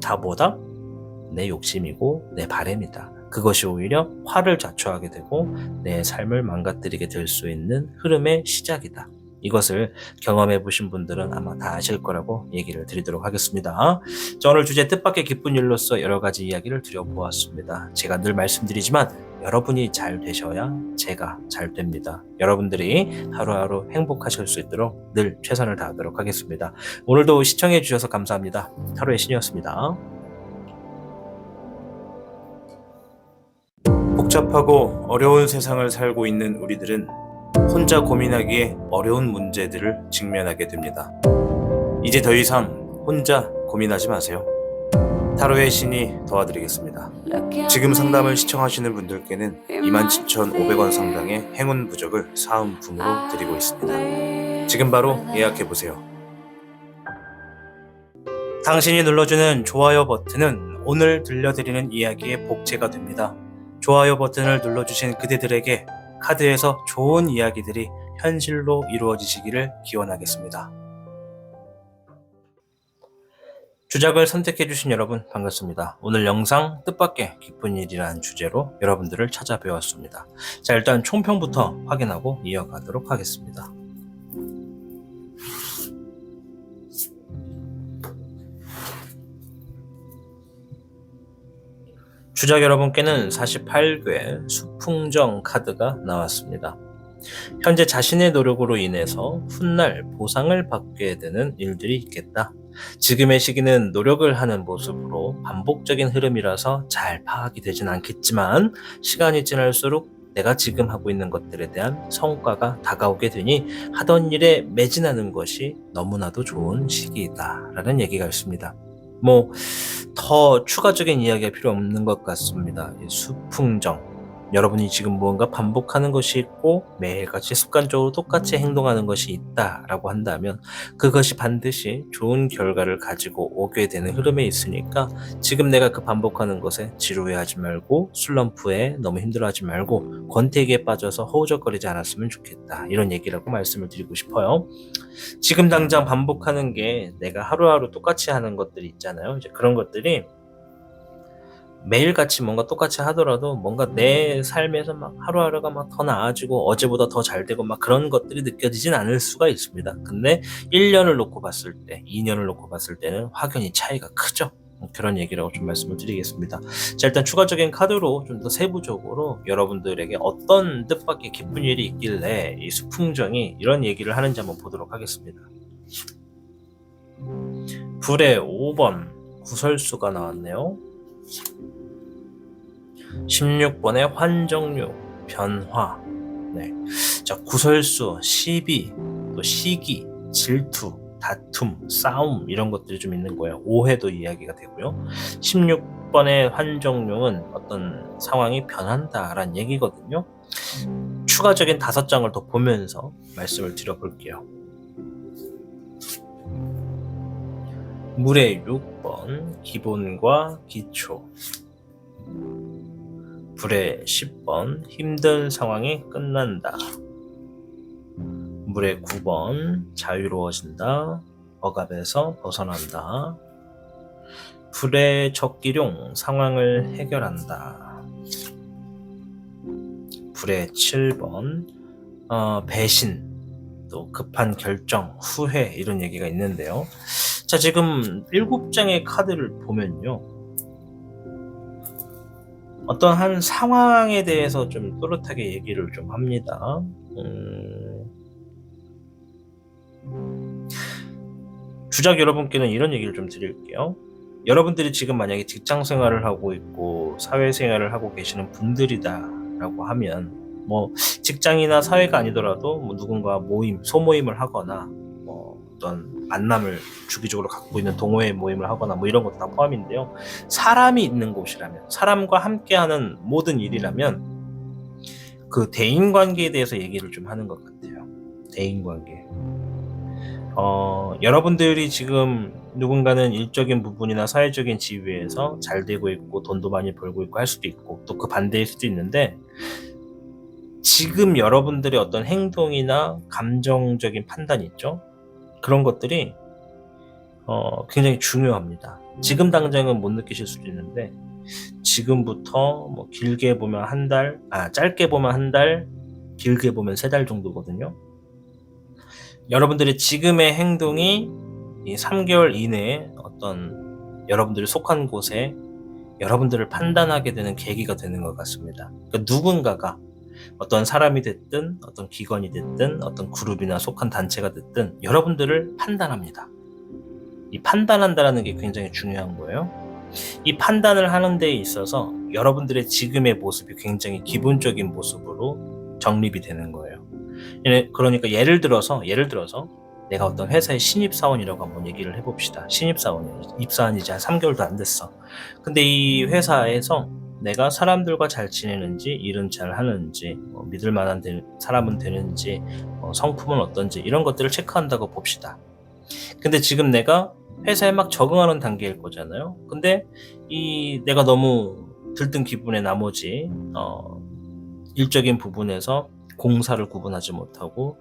다보다 내 욕심이고 내 바람이다. 그것이 오히려 화를 자초하게 되고 내 삶을 망가뜨리게 될 수 있는 흐름의 시작이다. 이것을 경험해 보신 분들은 아마 다 아실 거라고 얘기를 드리도록 하겠습니다. 자, 오늘 주제 뜻밖의 기쁜 일로서 여러 가지 이야기를 드려보았습니다. 제가 늘 말씀드리지만 여러분이 잘 되셔야 제가 잘 됩니다. 여러분들이 하루하루 행복하실 수 있도록 늘 최선을 다하도록 하겠습니다. 오늘도 시청해 주셔서 감사합니다. 하루의 신이었습니다. 복잡하고 어려운 세상을 살고 있는 우리들은 혼자 고민하기에 어려운 문제들을 직면하게 됩니다. 이제 더 이상 혼자 고민하지 마세요. 타로의 신이 도와드리겠습니다. 지금 상담을 시청하시는 분들께는 27,500원 상당의 행운 부적을 사은품으로 드리고 있습니다. 지금 바로 예약해보세요. 당신이 눌러주는 좋아요 버튼은 오늘 들려드리는 이야기의 복제가 됩니다. 좋아요 버튼을 눌러주신 그대들에게 카드에서 좋은 이야기들이 현실로 이루어지시기를 기원하겠습니다. 주작을 선택해주신 여러분 반갑습니다. 오늘 영상 뜻밖의 기쁜 일이라는 주제로 여러분들을 찾아뵈었습니다. 자, 일단 총평부터 확인하고 이어가도록 하겠습니다. 주작 여러분께는 48궤 수풍정 카드가 나왔습니다. 현재 자신의 노력으로 인해서 훗날 보상을 받게 되는 일들이 있겠다. 지금의 시기는 노력을 하는 모습으로 반복적인 흐름이라서 잘 파악이 되진 않겠지만 시간이 지날수록 내가 지금 하고 있는 것들에 대한 성과가 다가오게 되니 하던 일에 매진하는 것이 너무나도 좋은 시기이다 라는 얘기가 있습니다. 더 추가적인 이야기가 필요 없는 것 같습니다. 수풍정. 여러분이 지금 무언가 반복하는 것이 있고 매일같이 습관적으로 똑같이 행동하는 것이 있다라고 한다면 그것이 반드시 좋은 결과를 가지고 오게 되는 흐름에 있으니까 지금 내가 그 반복하는 것에 지루해하지 말고 슬럼프에 너무 힘들어하지 말고 권태기에 빠져서 허우적거리지 않았으면 좋겠다. 이런 얘기라고 말씀을 드리고 싶어요. 지금 당장 반복하는 게 내가 하루하루 똑같이 하는 것들이 있잖아요. 이제 그런 것들이 매일같이 뭔가 똑같이 하더라도 뭔가 내 삶에서 막 하루하루가 막 더 나아지고 어제보다 더 잘 되고 막 그런 것들이 느껴지진 않을 수가 있습니다. 근데 1년을 놓고 봤을 때, 2년을 놓고 봤을 때는 확연히 차이가 크죠. 그런 얘기라고 좀 말씀을 드리겠습니다. 자, 일단 추가적인 카드로 좀 더 세부적으로 여러분들에게 어떤 뜻밖의 기쁜 일이 있길래 이 수풍정이 이런 얘기를 하는지 한번 보도록 하겠습니다. 불의 5번 구설수가 나왔네요. 16번의 환정류, 변화. 네. 자, 구설수, 시비, 또 시기, 질투, 다툼, 싸움 이런 것들이 좀 있는 거예요. 오해도 이야기가 되고요. 16번의 환정류는 어떤 상황이 변한다라는 얘기거든요. 추가적인 5장을 더 보면서 말씀을 드려볼게요. 물의 6번 기본과 기초. 불의 10번 힘든 상황이 끝난다. 물의 9번 자유로워진다. 억압에서 벗어난다. 불의 적기룡 상황을 해결한다. 불의 7번 배신, 또 급한 결정, 후회 이런 얘기가 있는데요. 자, 지금 7장의 카드를 보면요, 어떤 한 상황에 대해서 좀 또렷하게 얘기를 좀 합니다. 주작 여러분께는 이런 얘기를 좀 드릴게요. 여러분들이 지금 만약에 직장 생활을 하고 있고 사회생활을 하고 계시는 분들이다 라고 하면, 뭐 직장이나 사회가 아니더라도 뭐 누군가 모임, 소모임을 하거나 뭐 어떤 만남을 주기적으로 갖고 있는 동호회 모임을 하거나 뭐 이런 것도 다 포함인데요. 사람이 있는 곳이라면, 사람과 함께하는 모든 일이라면 그 대인관계에 대해서 얘기를 좀 하는 것 같아요. 대인관계. 여러분들이 지금 누군가는 일적인 부분이나 사회적인 지위에서 잘 되고 있고 돈도 많이 벌고 있고 할 수도 있고, 또 그 반대일 수도 있는데, 지금 여러분들의 어떤 행동이나 감정적인 판단 있죠? 그런 것들이 굉장히 중요합니다. 지금 당장은 못 느끼실 수도 있는데, 지금부터 뭐 길게 보면 한 달, 짧게 보면 한 달, 길게 보면 3달 정도거든요. 여러분들의 지금의 행동이 이 3개월 이내에 어떤 여러분들이 속한 곳에 여러분들을 판단하게 되는 계기가 되는 것 같습니다. 그러니까 누군가가, 어떤 사람이 됐든 어떤 기관이 됐든 어떤 그룹이나 속한 단체가 됐든 여러분들을 판단합니다. 이 판단한다는 게 굉장히 중요한 거예요. 이 판단을 하는 데 있어서 여러분들의 지금의 모습이 굉장히 기본적인 모습으로 정립이 되는 거예요. 그러니까 예를 들어서 내가 어떤 회사의 신입사원이라고 한번 얘기를 해봅시다. 신입사원이에요. 입사한 지 한 3개월도 안 됐어. 근데 이 회사에서 내가 사람들과 잘 지내는지, 일은 잘 하는지, 믿을 만한 사람은 되는지, 성품은 어떤지 이런 것들을 체크한다고 봅시다. 근데 지금 내가 회사에 막 적응하는 단계일 거잖아요. 근데 내가 너무 들뜬 기분에 나머지 일적인 부분에서 공사를 구분하지 못하고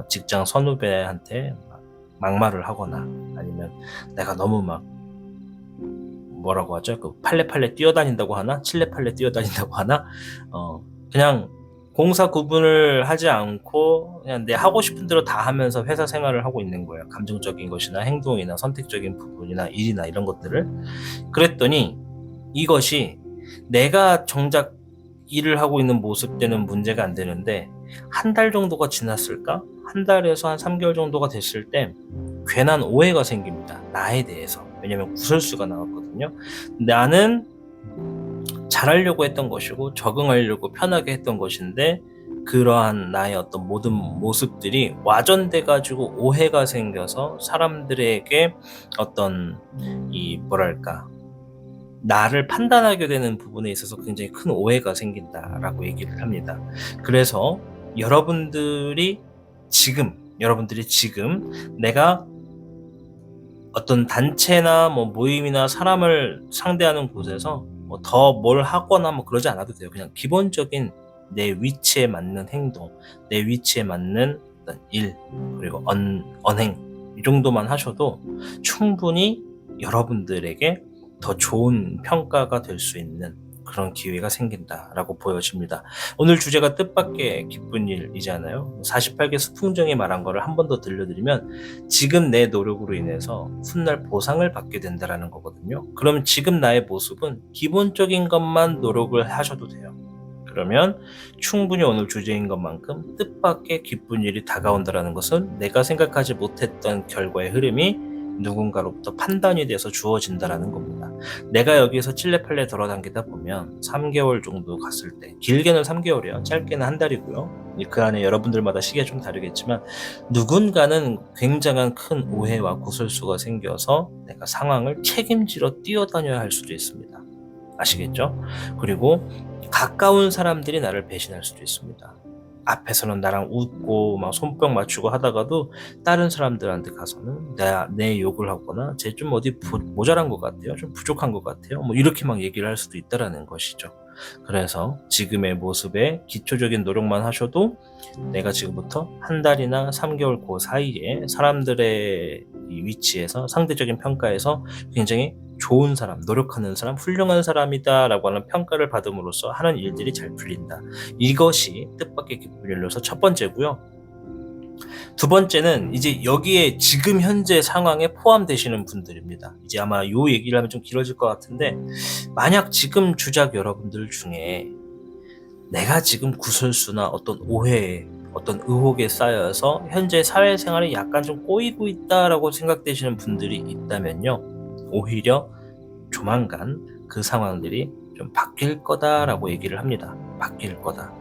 직장 선후배한테 막말을 하거나, 아니면 내가 너무 막 뭐라고 하죠? 그 팔레 뛰어다닌다고 하나? 칠레팔레 뛰어다닌다고 하나? 그냥 공사 구분을 하지 않고 그냥 내 하고 싶은 대로 다 하면서 회사 생활을 하고 있는 거예요. 감정적인 것이나 행동이나 선택적인 부분이나 일이나 이런 것들을. 그랬더니 이것이 내가 정작 일을 하고 있는 모습 때는 문제가 안 되는데, 한 달 정도가 지났을까? 한 달에서 한 3개월 정도가 됐을 때 괜한 오해가 생깁니다. 나에 대해서. 왜냐면 구설수가 나왔거든요. 나는 잘하려고 했던 것이고 적응하려고 편하게 했던 것인데, 그러한 나의 어떤 모든 모습들이 와전돼 가지고 오해가 생겨서 사람들에게 어떤 나를 판단하게 되는 부분에 있어서 굉장히 큰 오해가 생긴다라고 얘기를 합니다. 그래서 여러분들이 지금 내가 어떤 단체나 뭐 모임이나 사람을 상대하는 곳에서 뭐 더 뭘 하거나 뭐 그러지 않아도 돼요. 그냥 기본적인 내 위치에 맞는 행동, 내 위치에 맞는 어떤 일, 그리고 언행, 이 정도만 하셔도 충분히 여러분들에게 더 좋은 평가가 될 수 있는 그런 기회가 생긴다라고 보여집니다. 오늘 주제가 뜻밖의 기쁜 일이잖아요. 48개 수풍정이 말한 거를 한 번 더 들려드리면, 지금 내 노력으로 인해서 훗날 보상을 받게 된다라는 거거든요. 그럼 지금 나의 모습은 기본적인 것만 노력을 하셔도 돼요. 그러면 충분히 오늘 주제인 것만큼 뜻밖의 기쁜 일이 다가온다라는 것은 내가 생각하지 못했던 결과의 흐름이 누군가로부터 판단이 돼서 주어진다라는 겁니다. 내가 여기서 칠레팔레 돌아다니다 보면 3개월 정도 갔을 때, 길게는 3개월이에요. 짧게는 한 달이고요. 그 안에 여러분들마다 시기가 좀 다르겠지만 누군가는 굉장한 큰 오해와 구설수가 생겨서 내가 상황을 책임지러 뛰어다녀야 할 수도 있습니다. 아시겠죠? 그리고 가까운 사람들이 나를 배신할 수도 있습니다. 앞에서는 나랑 웃고 막 손뼉 맞추고 하다가도 다른 사람들한테 가서는 내 욕을 하거나 쟤 좀 어디 모자란 것 같아요, 좀 부족한 것 같아요, 뭐 이렇게 막 얘기를 할 수도 있다라는 것이죠. 그래서 지금의 모습에 기초적인 노력만 하셔도 내가 지금부터 한 달이나 3개월 그 사이에 사람들의 이 위치에서 상대적인 평가에서 굉장히 좋은 사람, 노력하는 사람, 훌륭한 사람이다라고 하는 평가를 받음으로써 하는 일들이 잘 풀린다. 이것이 뜻밖의 기쁜 일로서 첫 번째고요. 두 번째는 이제 여기에 지금 현재 상황에 포함되시는 분들입니다. 이제 아마 요 얘기를 하면 좀 길어질 것 같은데, 만약 지금 주작 여러분들 중에 내가 지금 구설수나 어떤 오해에 어떤 의혹에 쌓여서 현재 사회생활이 약간 좀 꼬이고 있다라고 생각되시는 분들이 있다면요, 오히려 조만간 그 상황들이 좀 바뀔 거다라고 얘기를 합니다. 바뀔 거다.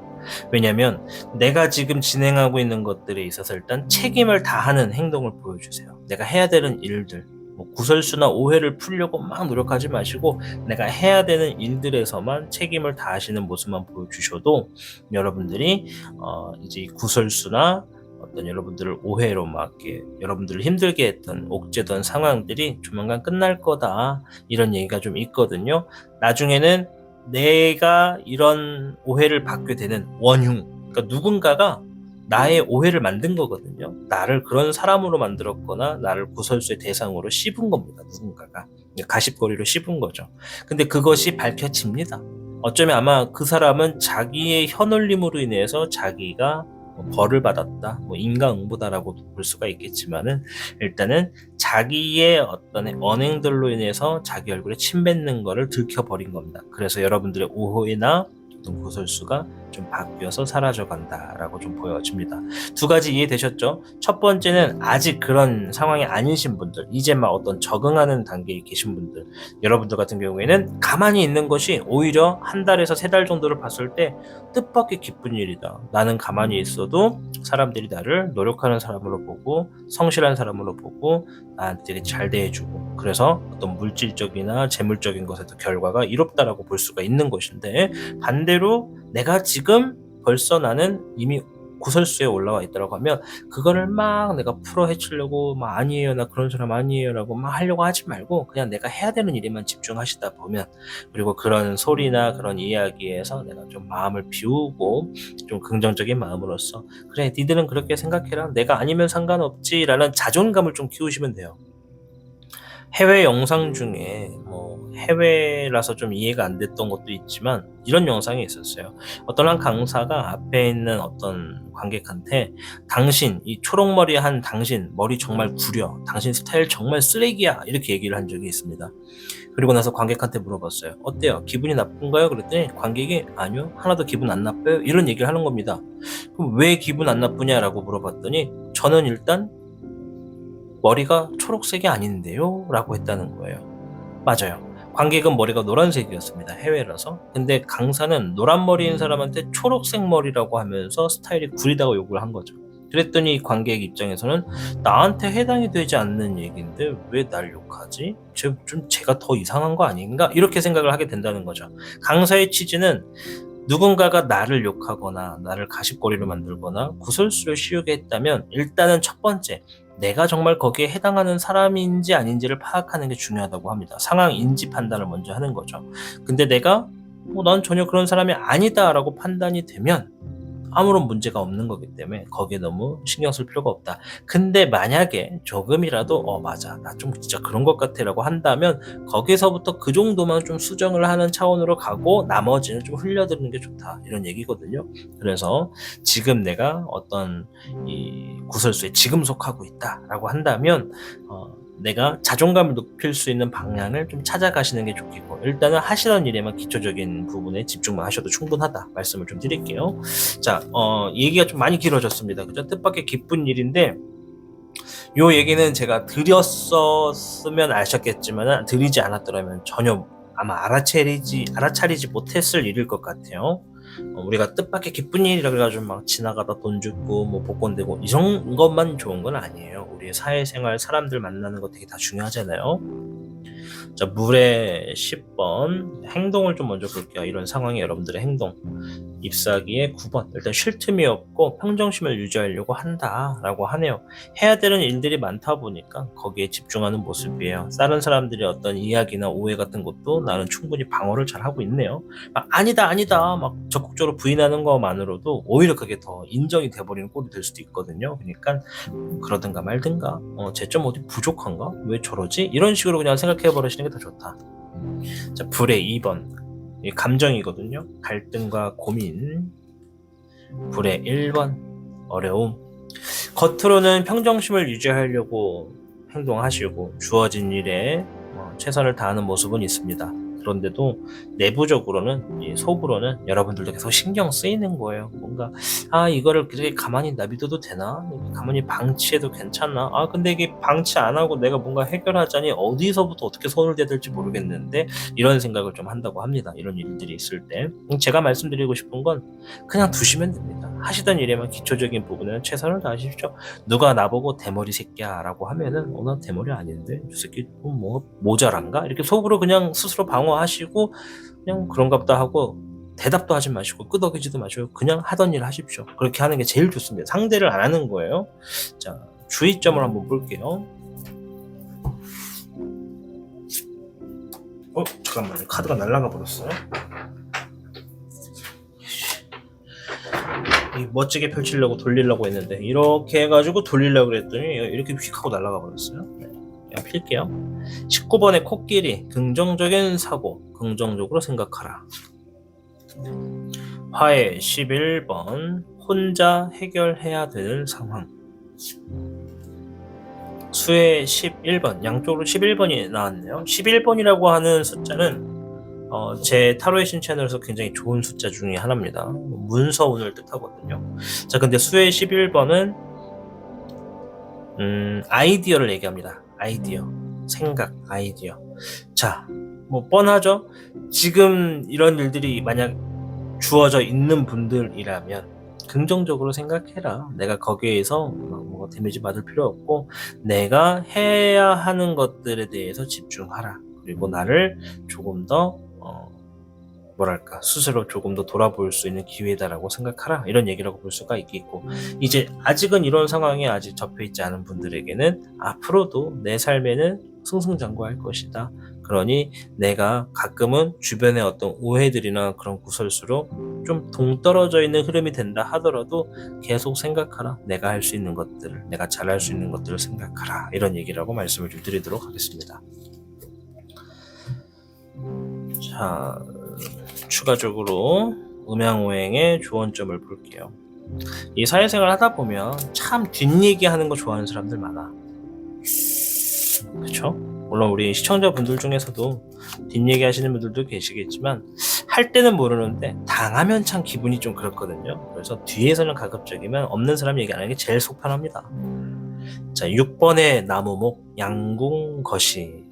왜냐면 내가 지금 진행하고 있는 것들에 있어서 일단 책임을 다하는 행동을 보여주세요. 내가 해야 되는 일들, 구설수나 오해를 풀려고 막 노력하지 마시고 내가 해야 되는 일들에서만 책임을 다하시는 모습만 보여주셔도 여러분들이 이제 구설수나 어떤 여러분들을 오해로 막 이렇게 여러분들을 힘들게 했던 옥죄던 상황들이 조만간 끝날 거다, 이런 얘기가 좀 있거든요. 나중에는 내가 이런 오해를 받게 되는 원흉, 그러니까 누군가가 나의 오해를 만든 거거든요. 나를 그런 사람으로 만들었거나 나를 구설수의 대상으로 씹은 겁니다. 누군가가 가십거리로 씹은 거죠. 근데 그것이 밝혀집니다. 어쩌면 아마 그 사람은 자기의 혀놀림으로 인해서 자기가 벌을 받았다, 인과응보다라고 볼 수가 있겠지만은, 일단은 자기의 어떤 언행들로 인해서 자기 얼굴에 침 뱉는 거를 들켜버린 겁니다. 그래서 여러분들의 오해나 어떤 구설수가 좀 바뀌어서 사라져간다라고 좀 보여집니다. 두 가지 이해되셨죠? 첫 번째는 아직 그런 상황이 아니신 분들, 이제 막 어떤 적응하는 단계에 계신 분들, 여러분들 같은 경우에는 가만히 있는 것이 오히려 한 달에서 3달 정도를 봤을 때 뜻밖의 기쁜 일이다. 나는 가만히 있어도 사람들이 나를 노력하는 사람으로 보고 성실한 사람으로 보고 나한테 잘 대해주고, 그래서 어떤 물질적이나 재물적인 것에도 결과가 이롭다라고 볼 수가 있는 것인데, 반대로 내가 지금 벌써 나는 이미 구설수에 올라와 있다고 하면 그거를 막 내가 풀어 헤치려고 막 아니에요, 나 그런 사람 아니에요 라고 막 하려고 하지 말고 그냥 내가 해야 되는 일에만 집중하시다 보면, 그리고 그런 소리나 그런 이야기에서 내가 좀 마음을 비우고 좀 긍정적인 마음으로써 그래 니들은 그렇게 생각해라, 내가 아니면 상관없지 라는 자존감을 좀 키우시면 돼요. 해외 영상 중에 해외라서 좀 이해가 안 됐던 것도 있지만 이런 영상이 있었어요. 어떤 한 강사가 앞에 있는 어떤 관객한테 당신, 이 초록머리 한 당신 머리 정말 구려, 당신 스타일 정말 쓰레기야, 이렇게 얘기를 한 적이 있습니다. 그리고 나서 관객한테 물어봤어요. 어때요? 기분이 나쁜가요? 그랬더니 관객이 아니요, 하나도 기분 안 나빠요, 이런 얘기를 하는 겁니다. 그럼 왜 기분 안 나쁘냐라고 물어봤더니 저는 일단 머리가 초록색이 아닌데요? 라고 했다는 거예요. 맞아요. 관객은 머리가 노란색이었습니다. 해외라서. 근데 강사는 노란 머리인 사람한테 초록색 머리라고 하면서 스타일이 구리다고 욕을 한 거죠. 그랬더니 관객 입장에서는 나한테 해당이 되지 않는 얘기인데 왜 날 욕하지? 좀 제가 더 이상한 거 아닌가? 이렇게 생각을 하게 된다는 거죠. 강사의 취지는 누군가가 나를 욕하거나 나를 가십거리로 만들거나 구설수를 씌우게 했다면 일단은 첫 번째, 내가 정말 거기에 해당하는 사람인지 아닌지를 파악하는 게 중요하다고 합니다. 상황 인지 판단을 먼저 하는 거죠. 근데 내가 난 전혀 그런 사람이 아니다 라고 판단이 되면 아무런 문제가 없는 거기 때문에 거기에 너무 신경 쓸 필요가 없다. 근데 만약에 조금이라도 맞아, 나 좀 진짜 그런 것 같아 라고 한다면 거기서부터 그 정도만 좀 수정을 하는 차원으로 가고 나머지는 좀 흘려드리는 게 좋다, 이런 얘기거든요. 그래서 지금 내가 어떤 이 구설수에 지금 속하고 있다 라고 한다면 내가 자존감을 높일 수 있는 방향을 좀 찾아가시는 게 좋겠고, 일단은 하시던 일에만 기초적인 부분에 집중만 하셔도 충분하다 말씀을 좀 드릴게요. 자, 얘기가 좀 많이 길어졌습니다. 그죠? 뜻밖의 기쁜 일인데, 요 얘기는 제가 드렸었으면 아셨겠지만 드리지 않았더라면 전혀 아마 알아차리지 못했을 일일 것 같아요. 우리가 뜻밖의 기쁜 일이라 그래가지고 막 지나가다 돈 주고 복권 되고 이런 것만 좋은 건 아니에요. 우리의 사회생활, 사람들 만나는 거 되게 다 중요하잖아요. 자, 물의 10번 행동을 좀 먼저 볼게요. 이런 상황에 여러분들의 행동. 잎사귀의 9번 일단 쉴 틈이 없고 평정심을 유지하려고 한다라고 하네요. 해야 되는 일들이 많다 보니까 거기에 집중하는 모습이에요. 다른 사람들이 어떤 이야기나 오해 같은 것도 나는 충분히 방어를 잘 하고 있네요. 막 아니다 막 적극적으로 부인하는 것만으로도 오히려 그게 더 인정이 돼버리는 꼴이 될 수도 있거든요. 그러니까 그러든가 말든가 쟤 좀 어디 부족한가? 왜 저러지? 이런 식으로 그냥 생각해 버리시는 게 더 좋다. 자, 불의 2번 이 감정이거든요. 갈등과 고민. 불의 1번 어려움. 겉으로는 평정심을 유지하려고 행동하시고 주어진 일에 최선을 다하는 모습은 있습니다. 그런데도 내부적으로는 속으로는 여러분들도 계속 신경 쓰이는 거예요. 뭔가 이거를 그렇게 가만히 놔둬도 되나? 가만히 방치해도 괜찮나? 근데 이게 방치 안 하고 내가 뭔가 해결하자니 어디서부터 어떻게 손을 대야 될지 모르겠는데 이런 생각을 좀 한다고 합니다. 이런 일들이 있을 때 제가 말씀드리고 싶은 건 그냥 두시면 됩니다. 하시던 일에만 기초적인 부분에는 최선을 다하십시오. 누가 나보고 대머리 새끼야 라고 하면은 나 대머리 아닌데 저 새끼 뭐 모자란가? 이렇게 속으로 그냥 스스로 방어하시고 그냥 그런가 보다 하고 대답도 하지 마시고 끄덕이지도 마시고 그냥 하던 일 하십시오. 그렇게 하는 게 제일 좋습니다. 상대를 안 하는 거예요. 자, 주의점을 한번 볼게요. 잠깐만요. 카드가 날아가 버렸어요. 멋지게 펼치려고 돌리려고 했는데 이렇게 해가지고 돌리려고 그랬더니 이렇게 휙 하고 날아가 버렸어요. 그냥 필게요. 19번의 코끼리 긍정적인 사고 긍정적으로 생각하라. 화해 11번 혼자 해결해야 되는 상황. 수혜 11번 양쪽으로 11번이 나왔네요. 11번이라고 하는 숫자는 제 타로의 신 채널에서 굉장히 좋은 숫자 중에 하나입니다. 문서운을 뜻하거든요. 자, 근데 수의 11번은 아이디어를 얘기합니다. 아이디어, 생각, 아이디어. 자, 뭐 뻔하죠? 지금 이런 일들이 만약 주어져 있는 분들이라면 긍정적으로 생각해라. 내가 거기에서 뭐 데미지 받을 필요 없고 내가 해야 하는 것들에 대해서 집중하라. 그리고 나를 조금 더 스스로 조금 더 돌아볼 수 있는 기회다라고 생각하라. 이런 얘기라고 볼 수가 있겠고 이제 아직은 이런 상황에 아직 접해있지 않은 분들에게는 앞으로도 내 삶에는 승승장구할 것이다. 그러니 내가 가끔은 주변의 어떤 오해들이나 그런 구설수로 좀 동떨어져 있는 흐름이 된다 하더라도 계속 생각하라. 내가 할 수 있는 것들을, 내가 잘할 수 있는 것들을 생각하라. 이런 얘기라고 말씀을 좀 드리도록 하겠습니다. 자, 추가적으로 음양오행의 조언점을 볼게요. 이 사회생활 하다 보면 참 뒷얘기하는 거 좋아하는 사람들 많아. 그쵸? 물론 우리 시청자분들 중에서도 뒷얘기 하시는 분들도 계시겠지만 할 때는 모르는데 당하면 참 기분이 좀 그렇거든요. 그래서 뒤에서는 가급적이면 없는 사람 얘기 안 하는 게 제일 속 편합니다. 자, 6번의 나무목 양궁거시.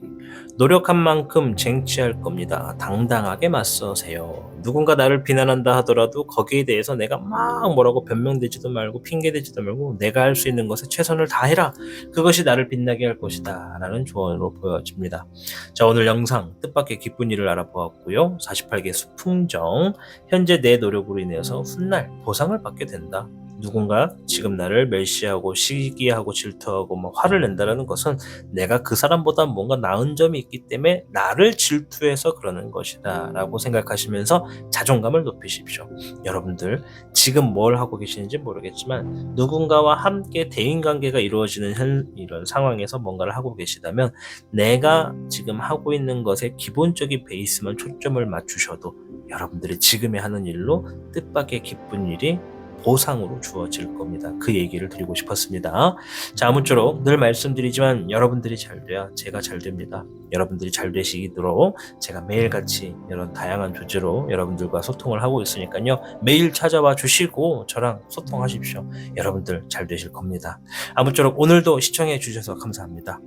노력한 만큼 쟁취할 겁니다. 당당하게 맞서세요. 누군가 나를 비난한다 하더라도 거기에 대해서 내가 막 뭐라고 변명되지도 말고 핑계대지도 말고 내가 할 수 있는 것에 최선을 다해라. 그것이 나를 빛나게 할 것이다 라는 조언으로 보여집니다. 자, 오늘 영상 뜻밖의 기쁜 일을 알아보았고요. 48개 수풍정. 현재 내 노력으로 인해서 훗날 보상을 받게 된다. 누군가 지금 나를 멸시하고 시기하고 질투하고 막 화를 낸다는 것은 내가 그 사람보다 뭔가 나은 점이 있기 때문에 나를 질투해서 그러는 것이다 라고 생각하시면서 자존감을 높이십시오. 여러분들 지금 뭘 하고 계시는지 모르겠지만 누군가와 함께 대인관계가 이루어지는 이런 상황에서 뭔가를 하고 계시다면 내가 지금 하고 있는 것에 기본적인 베이스만 초점을 맞추셔도 여러분들이 지금에 하는 일로 뜻밖의 기쁜 일이 보상으로 주어질 겁니다. 그 얘기를 드리고 싶었습니다. 자, 아무쪼록 늘 말씀드리지만 여러분들이 잘 돼야 제가 잘 됩니다. 여러분들이 잘 되시도록 제가 매일같이 이런 다양한 주제로 여러분들과 소통을 하고 있으니까요. 매일 찾아와 주시고 저랑 소통하십시오. 여러분들 잘 되실 겁니다. 아무쪼록 오늘도 시청해 주셔서 감사합니다.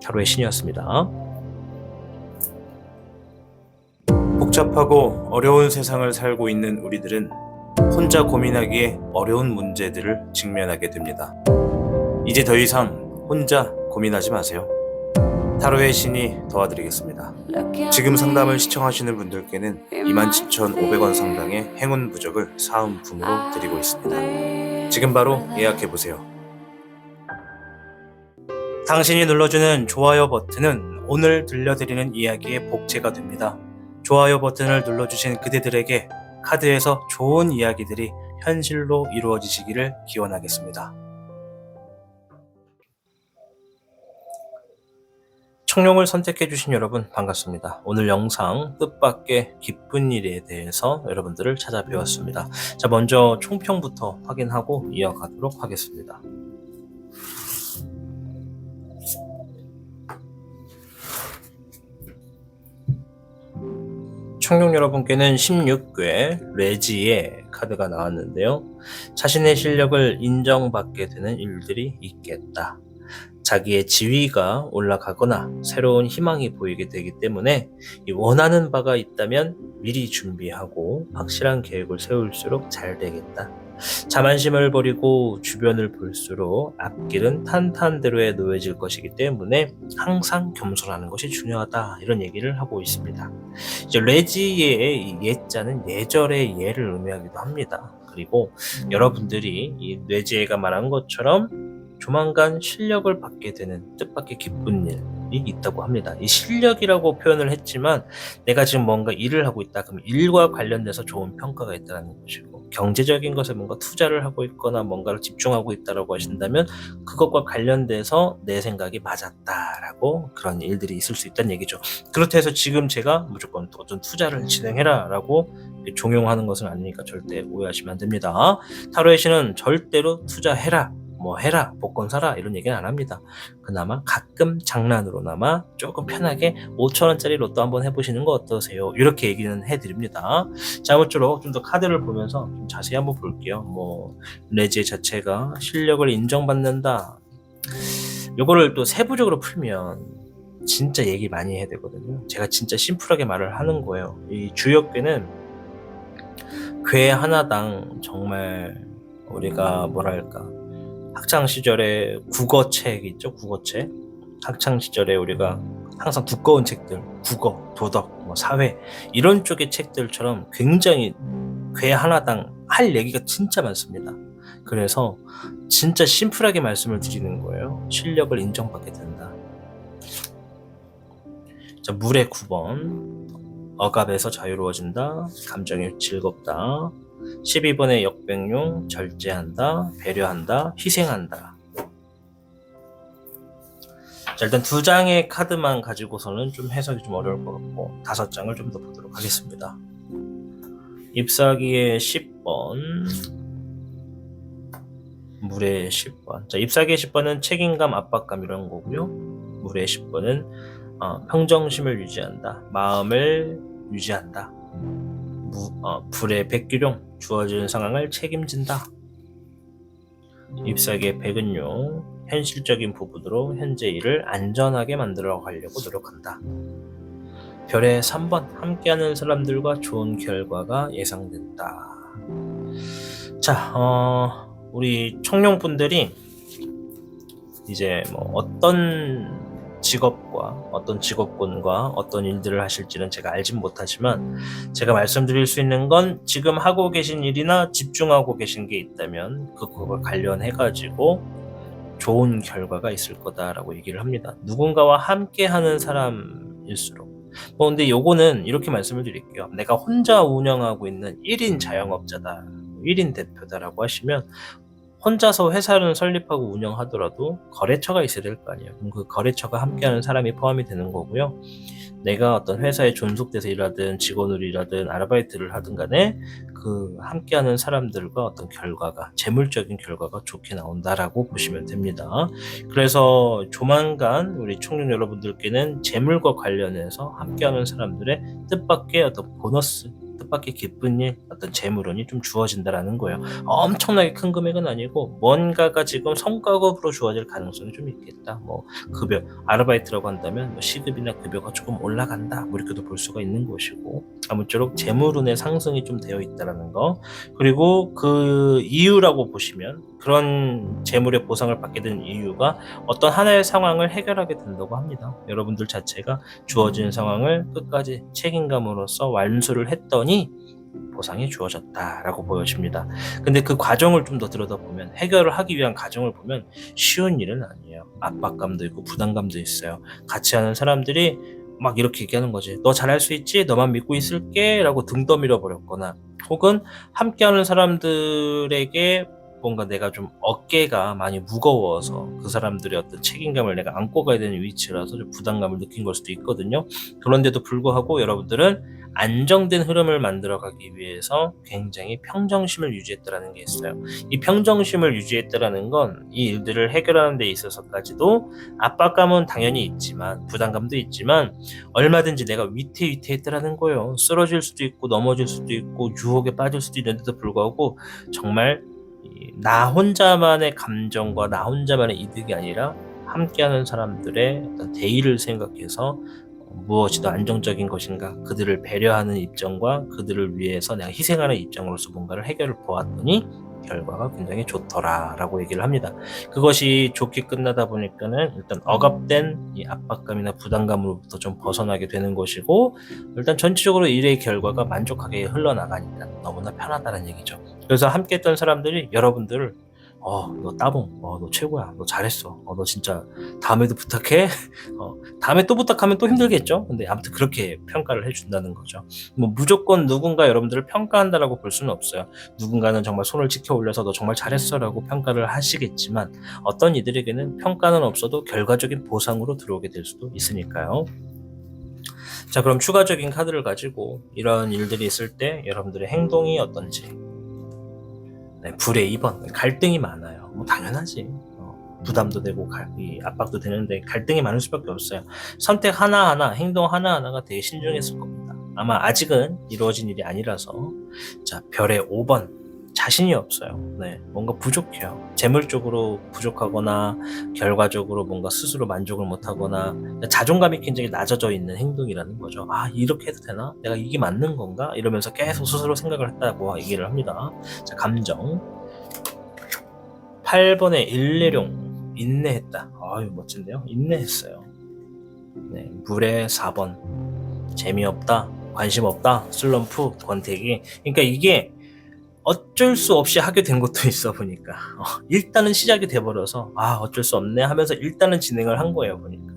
타로의 신이었습니다. 복잡하고 어려운 세상을 살고 있는 우리들은 혼자 고민하기에 어려운 문제들을 직면하게 됩니다. 이제 더 이상 혼자 고민하지 마세요. 타로의 신이 도와드리겠습니다. 지금 상담을 시청하시는 분들께는 27,500원 상당의 행운 부적을 사은품으로 드리고 있습니다. 지금 바로 예약해보세요. 당신이 눌러주는 좋아요 버튼은 오늘 들려드리는 이야기의 복제가 됩니다. 좋아요 버튼을 눌러주신 그대들에게 카드에서 좋은 이야기들이 현실로 이루어지시기를 기원하겠습니다. 청룡을 선택해주신 여러분 반갑습니다. 오늘 영상 뜻밖의 기쁜 일에 대해서 여러분들을 찾아뵈었습니다. 자, 먼저 총평부터 확인하고 이어가도록 하겠습니다. 청룡 여러분께는 16괴 레지의 카드가 나왔는데요. 자신의 실력을 인정받게 되는 일들이 있겠다. 자기의 지위가 올라가거나 새로운 희망이 보이게 되기 때문에 원하는 바가 있다면 미리 준비하고 확실한 계획을 세울수록 잘 되겠다. 자만심을 버리고 주변을 볼수록 앞길은 탄탄대로에 놓여질 것이기 때문에 항상 겸손하는 것이 중요하다. 이런 얘기를 하고 있습니다. 이제 레지의 예자는 예절의 예를 의미하기도 합니다. 그리고 여러분들이 이 레지가 말한 것처럼 조만간 실력을 받게 되는 뜻밖의 기쁜 일이 있다고 합니다. 이 실력이라고 표현을 했지만 내가 지금 뭔가 일을 하고 있다. 그럼 일과 관련돼서 좋은 평가가 있다는 것이고, 경제적인 것에 뭔가 투자를 하고 있거나 뭔가를 집중하고 있다라고 하신다면 그것과 관련돼서 내 생각이 맞았다라고 그런 일들이 있을 수 있다는 얘기죠. 그렇다 해서 지금 제가 무조건 어떤 투자를 진행해라 라고 종용하는 것은 아니니까 절대 오해하시면 안 됩니다. 타로의 신은 절대로 투자해라, 뭐 해라, 복권 사라 이런 얘기는 안 합니다. 그나마 가끔 장난으로나마 조금 편하게 5,000원짜리 로또 한번 해보시는 거 어떠세요? 이렇게 얘기는 해드립니다. 자, 아무쪼록 좀 더 카드를 보면서 좀 자세히 한번 볼게요. 뭐 레지 자체가 실력을 인정받는다. 요거를 또 세부적으로 풀면 진짜 얘기 많이 해야 되거든요. 제가 진짜 심플하게 말을 하는 거예요. 이 주역괴는 괴 하나당 정말 우리가 뭐랄까, 학창시절에 국어책 있죠? 국어책. 학창시절에 우리가 항상 두꺼운 책들, 국어, 도덕, 뭐 사회 이런 쪽의 책들처럼 굉장히 괴 하나당 할 얘기가 진짜 많습니다. 그래서 진짜 심플하게 말씀을 드리는 거예요. 실력을 인정받게 된다. 자, 물의 9번. 억압에서 자유로워진다. 감정이 즐겁다. 12번의 역백용, 절제한다, 배려한다, 희생한다. 자, 일단 2장의 카드만 가지고서는 좀 해석이 좀 어려울 것 같고 5장을 좀 더 보도록 하겠습니다. 잎사귀의 10번, 물의 10번. 자, 잎사귀의 10번은 책임감, 압박감 이런 거고요. 물의 10번은 평정심을 유지한다, 마음을 유지한다. 불의 백기룡, 주어진 상황을 책임진다. 잎사귀의 백은요, 현실적인 부분으로 현재 일을 안전하게 만들어 가려고 노력한다. 별의 3번, 함께하는 사람들과 좋은 결과가 예상된다. 자, 우리 청룡분들이 이제 뭐 어떤 직업과 어떤 직업군과 어떤 일들을 하실지는 제가 알진 못하지만 제가 말씀드릴 수 있는 건 지금 하고 계신 일이나 집중하고 계신 게 있다면 그거와 관련해 가지고 좋은 결과가 있을 거다라고 얘기를 합니다. 누군가와 함께 하는 사람일수록. 근데 요거는 이렇게 말씀을 드릴게요. 내가 혼자 운영하고 있는 1인 자영업자다, 1인 대표다라고 하시면 혼자서 회사를 설립하고 운영하더라도 거래처가 있어야 될 거 아니에요. 그럼 그 거래처가 함께하는 사람이 포함이 되는 거고요. 내가 어떤 회사에 존속돼서 일하든 직원으로 일하든 아르바이트를 하든 간에 그 함께하는 사람들과 어떤 결과가, 재물적인 결과가 좋게 나온다라고 보시면 됩니다. 그래서 조만간 우리 청년 여러분들께는 재물과 관련해서 함께하는 사람들의 뜻밖의 어떤 보너스, 뜻밖의 기쁜 일, 어떤 재물운이 좀 주어진다라는 거예요. 엄청나게 큰 금액은 아니고 뭔가가 지금 성과급으로 주어질 가능성이 좀 있겠다. 뭐 급여, 아르바이트라고 한다면 뭐 시급이나 급여가 조금 올라간다. 뭐 이렇게도 볼 수가 있는 것이고, 아무쪼록 재물운의 상승이 좀 되어 있다라는 거. 그리고 그 이유라고 보시면, 그런 재물의 보상을 받게 된 이유가 어떤 하나의 상황을 해결하게 된다고 합니다. 여러분들 자체가 주어진 상황을 끝까지 책임감으로써 완수를 했더니 보상이 주어졌다라고 보여집니다. 근데 그 과정을 좀 더 들여다보면, 해결을 하기 위한 과정을 보면 쉬운 일은 아니에요. 압박감도 있고 부담감도 있어요. 같이 하는 사람들이 막 이렇게 얘기하는 거지. 너 잘할 수 있지? 너만 믿고 있을게? 라고 등 떠밀어 버렸거나, 혹은 함께하는 사람들에게 뭔가 내가 좀 어깨가 많이 무거워서 그 사람들의 어떤 책임감을 내가 안고 가야 되는 위치라서 좀 부담감을 느낀 걸 수도 있거든요. 그런데도 불구하고 여러분들은 안정된 흐름을 만들어가기 위해서 굉장히 평정심을 유지했다는 게 있어요. 이 평정심을 유지했다는 건 이 일들을 해결하는 데 있어서까지도 압박감은 당연히 있지만, 부담감도 있지만, 얼마든지 내가 위태위태했다는 거예요. 쓰러질 수도 있고 넘어질 수도 있고 유혹에 빠질 수도 있는데도 불구하고 정말 나 혼자만의 감정과 나 혼자만의 이득이 아니라 함께하는 사람들의 어떤 대의를 생각해서 무엇이 더 안정적인 것인가, 그들을 배려하는 입장과 그들을 위해서 내가 희생하는 입장으로서 뭔가를 해결을 보았더니 결과가 굉장히 좋더라라고 얘기를 합니다. 그것이 좋게 끝나다 보니까는 일단 억압된 이 압박감이나 부담감으로부터 좀 벗어나게 되는 것이고, 일단 전체적으로 일의 결과가 만족하게 흘러나가니까 너무나 편하다는 얘기죠. 그래서 함께 했던 사람들이 여러분들을 너 따봉, 너 최고야, 너 잘했어, 너 진짜 다음에도 부탁해. 다음에 또 부탁하면 또 힘들겠죠. 근데 아무튼 그렇게 평가를 해준다는 거죠. 뭐 무조건 누군가 여러분들을 평가한다라고 볼 수는 없어요. 누군가는 정말 손을 치켜 올려서 너 정말 잘했어라고 평가를 하시겠지만, 어떤 이들에게는 평가는 없어도 결과적인 보상으로 들어오게 될 수도 있으니까요. 자, 그럼 추가적인 카드를 가지고 이런 일들이 있을 때 여러분들의 행동이 어떤지. 불의 2번, 갈등이 많아요. 뭐 당연하지. 부담도 되고 압박도 되는데 갈등이 많을 수밖에 없어요. 선택 하나하나, 행동 하나하나가 되게 신중했을 겁니다. 아마 아직은 이루어진 일이 아니라서. 자, 별의 5번, 자신이 없어요. 뭔가 부족해요. 재물적으로 부족하거나 결과적으로 뭔가 스스로 만족을 못하거나 자존감이 굉장히 낮아져 있는 행동이라는 거죠. 이렇게 해도 되나? 내가 이게 맞는 건가? 이러면서 계속 스스로 생각을 했다고 얘기를 합니다. 자, 감정 8번의 일례룡, 인내했다. 멋진데요? 인내했어요. 물의 4번, 재미없다, 관심 없다, 슬럼프, 권태기. 그러니까 이게 어쩔 수 없이 하게 된 것도 있어 보니까. 일단은 시작이 돼버려서 어쩔 수 없네 하면서 일단은 진행을 한 거예요. 보니까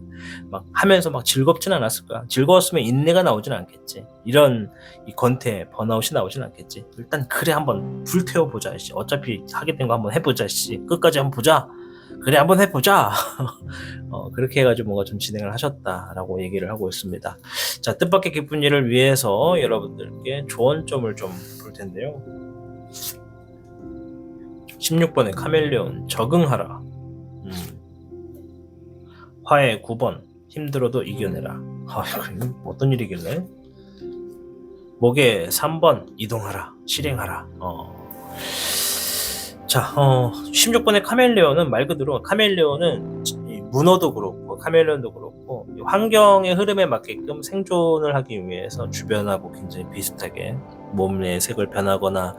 막 하면서 막 즐겁진 않았을 거야. 즐거웠으면 인내가 나오진 않겠지. 이런 이 권태, 번아웃이 나오진 않겠지. 일단 그래 한번 불태워보자. 어차피 하게 된 거 한번 해보자. 끝까지 한번 보자. 그래 한번 해보자. 그렇게 해가지고 뭔가 좀 진행을 하셨다라고 얘기를 하고 있습니다. 자, 뜻밖의 기쁜 일을 위해서 여러분들께 조언점을 좀 볼 텐데요. 16번의 카멜레온, 적응하라. 화해 9번, 힘들어도 이겨내라. 어떤 일이길래? 목에 3번, 이동하라, 실행하라. 자, 16번의 카멜레온은 말 그대로 카멜레온은 문어도 그렇고 카멜레온도 그렇고 환경의 흐름에 맞게끔 생존을 하기 위해서 주변하고 굉장히 비슷하게 몸의 색을 변하거나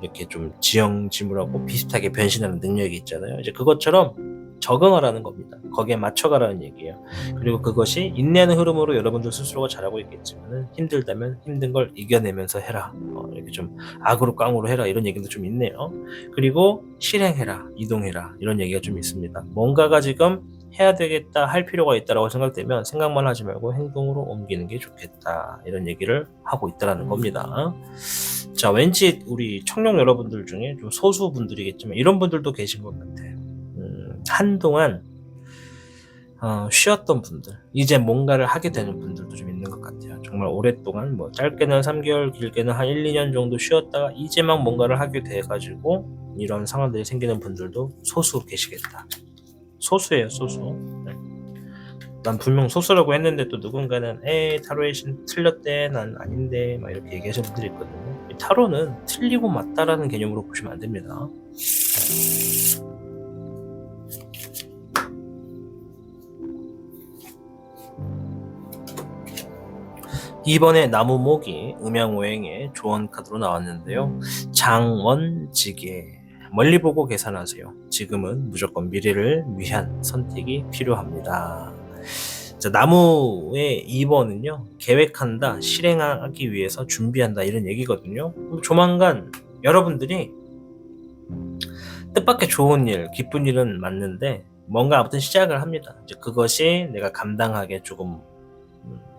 이렇게 좀 지형지물하고 비슷하게 변신하는 능력이 있잖아요. 이제 그것처럼 적응하라는 겁니다. 거기에 맞춰가라는 얘기예요. 그리고 그것이 인내하는 흐름으로 여러분들 스스로가 잘하고 있겠지만, 힘들다면 힘든 걸 이겨내면서 해라. 이렇게 좀 악으로 깡으로 해라, 이런 얘기도 좀 있네요. 그리고 실행해라, 이동해라, 이런 얘기가 좀 있습니다. 뭔가가 지금 해야 되겠다, 할 필요가 있다라고 생각되면 생각만 하지 말고 행동으로 옮기는 게 좋겠다, 이런 얘기를 하고 있다는 겁니다. 자, 왠지 우리 청룡 여러분들 중에 좀 소수분들이겠지만 이런 분들도 계신 것 같아요. 한동안 쉬었던 분들, 이제 뭔가를 하게 되는 분들도 좀 있는 것 같아요. 정말 오랫동안 뭐 짧게는 3개월, 길게는 한 1, 2년 정도 쉬었다가 이제 막 뭔가를 하게 돼가지고 이런 상황들이 생기는 분들도 소수 계시겠다. 소수예요, 소수. 난 분명 소수라고 했는데 또 누군가는 타로의 신 틀렸대, 난 아닌데 막 이렇게 얘기하시는 분들이 있거든요. 이 타로는 틀리고 맞다라는 개념으로 보시면 안 됩니다. 이번에 나무목이 음양오행의 조언 카드로 나왔는데요. 장원지계, 멀리 보고 계산하세요. 지금은 무조건 미래를 위한 선택이 필요합니다. 자, 나무의 2번은요. 계획한다, 실행하기 위해서 준비한다, 이런 얘기거든요. 조만간 여러분들이 뜻밖의 좋은 일, 기쁜 일은 맞는데 뭔가 아무튼 시작을 합니다. 이제 그것이 내가 감당하기에 조금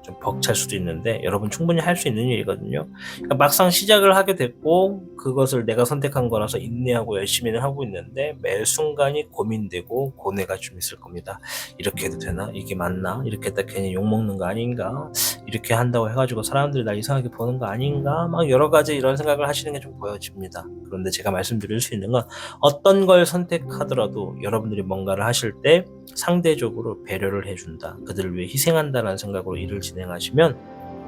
좀 벅찰 수도 있는데 여러분 충분히 할 수 있는 일이거든요. 그러니까 막상 시작을 하게 됐고 그것을 내가 선택한 거라서 인내하고 열심히는 하고 있는데 매 순간이 고민되고 고뇌가 좀 있을 겁니다. 이렇게 해도 되나? 이게 맞나? 이렇게 했다 괜히 욕먹는 거 아닌가? 이렇게 한다고 해가지고 사람들이 날 이상하게 보는 거 아닌가? 막 여러 가지 이런 생각을 하시는 게 좀 보여집니다. 그런데 제가 말씀드릴 수 있는 건 어떤 걸 선택하더라도 여러분들이 뭔가를 하실 때 상대적으로 배려를 해준다, 그들을 위해 희생한다라는 생각으로 일을 진행하시면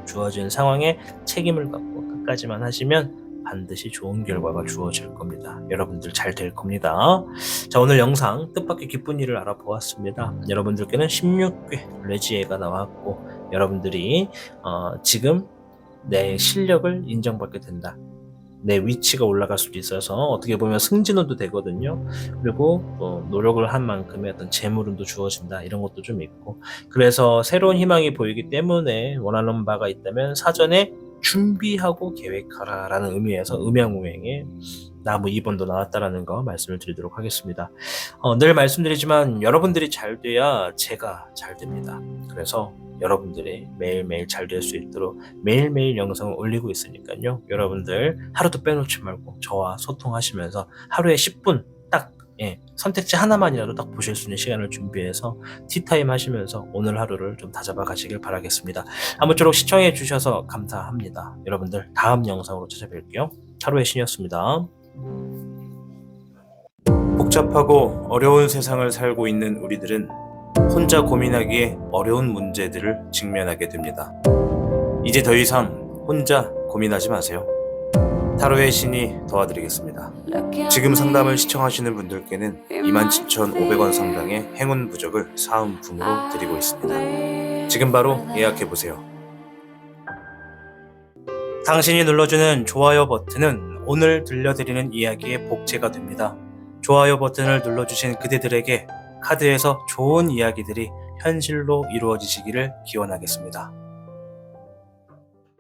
주어진 상황에 책임을 갖고 끝까지만 하시면 반드시 좋은 결과가 주어질 겁니다. 여러분들 잘 될 겁니다. 자, 오늘 영상 뜻밖의 기쁜 일을 알아보았습니다. 여러분들께는 16괴 레지에가 나왔고 여러분들이 지금 내 실력을 인정받게 된다, 내 위치가 올라갈 수도 있어서 어떻게 보면 승진운도 되거든요. 그리고 또 노력을 한 만큼의 어떤 재물운도 주어진다, 이런 것도 좀 있고, 그래서 새로운 희망이 보이기 때문에 원하는 바가 있다면 사전에 준비하고 계획하라 라는 의미에서 음양오행에 나무 2번도 나왔다라는 거 말씀을 드리도록 하겠습니다. 늘 말씀드리지만 여러분들이 잘 돼야 제가 잘 됩니다. 그래서 여러분들이 매일매일 잘 될 수 있도록 매일매일 영상을 올리고 있으니까요. 여러분들 하루도 빼놓지 말고 저와 소통하시면서 하루에 10분 딱 선택지 하나만이라도 딱 보실 수 있는 시간을 준비해서 티타임 하시면서 오늘 하루를 좀 다잡아 가시길 바라겠습니다. 아무쪼록 시청해 주셔서 감사합니다. 여러분들 다음 영상으로 찾아뵐게요. 타로의 신이었습니다. 복잡하고 어려운 세상을 살고 있는 우리들은 혼자 고민하기에 어려운 문제들을 직면하게 됩니다. 이제 더 이상 혼자 고민하지 마세요. 타로의 신이 도와드리겠습니다. 지금 상담을 시청하시는 분들께는 27,500원 상당의 행운 부적을 사은품으로 드리고 있습니다. 지금 바로 예약해보세요. 당신이 눌러주는 좋아요 버튼은 오늘 들려드리는 이야기의 복제가 됩니다. 좋아요 버튼을 눌러주신 그대들에게 카드에서 좋은 이야기들이 현실로 이루어지시기를 기원하겠습니다.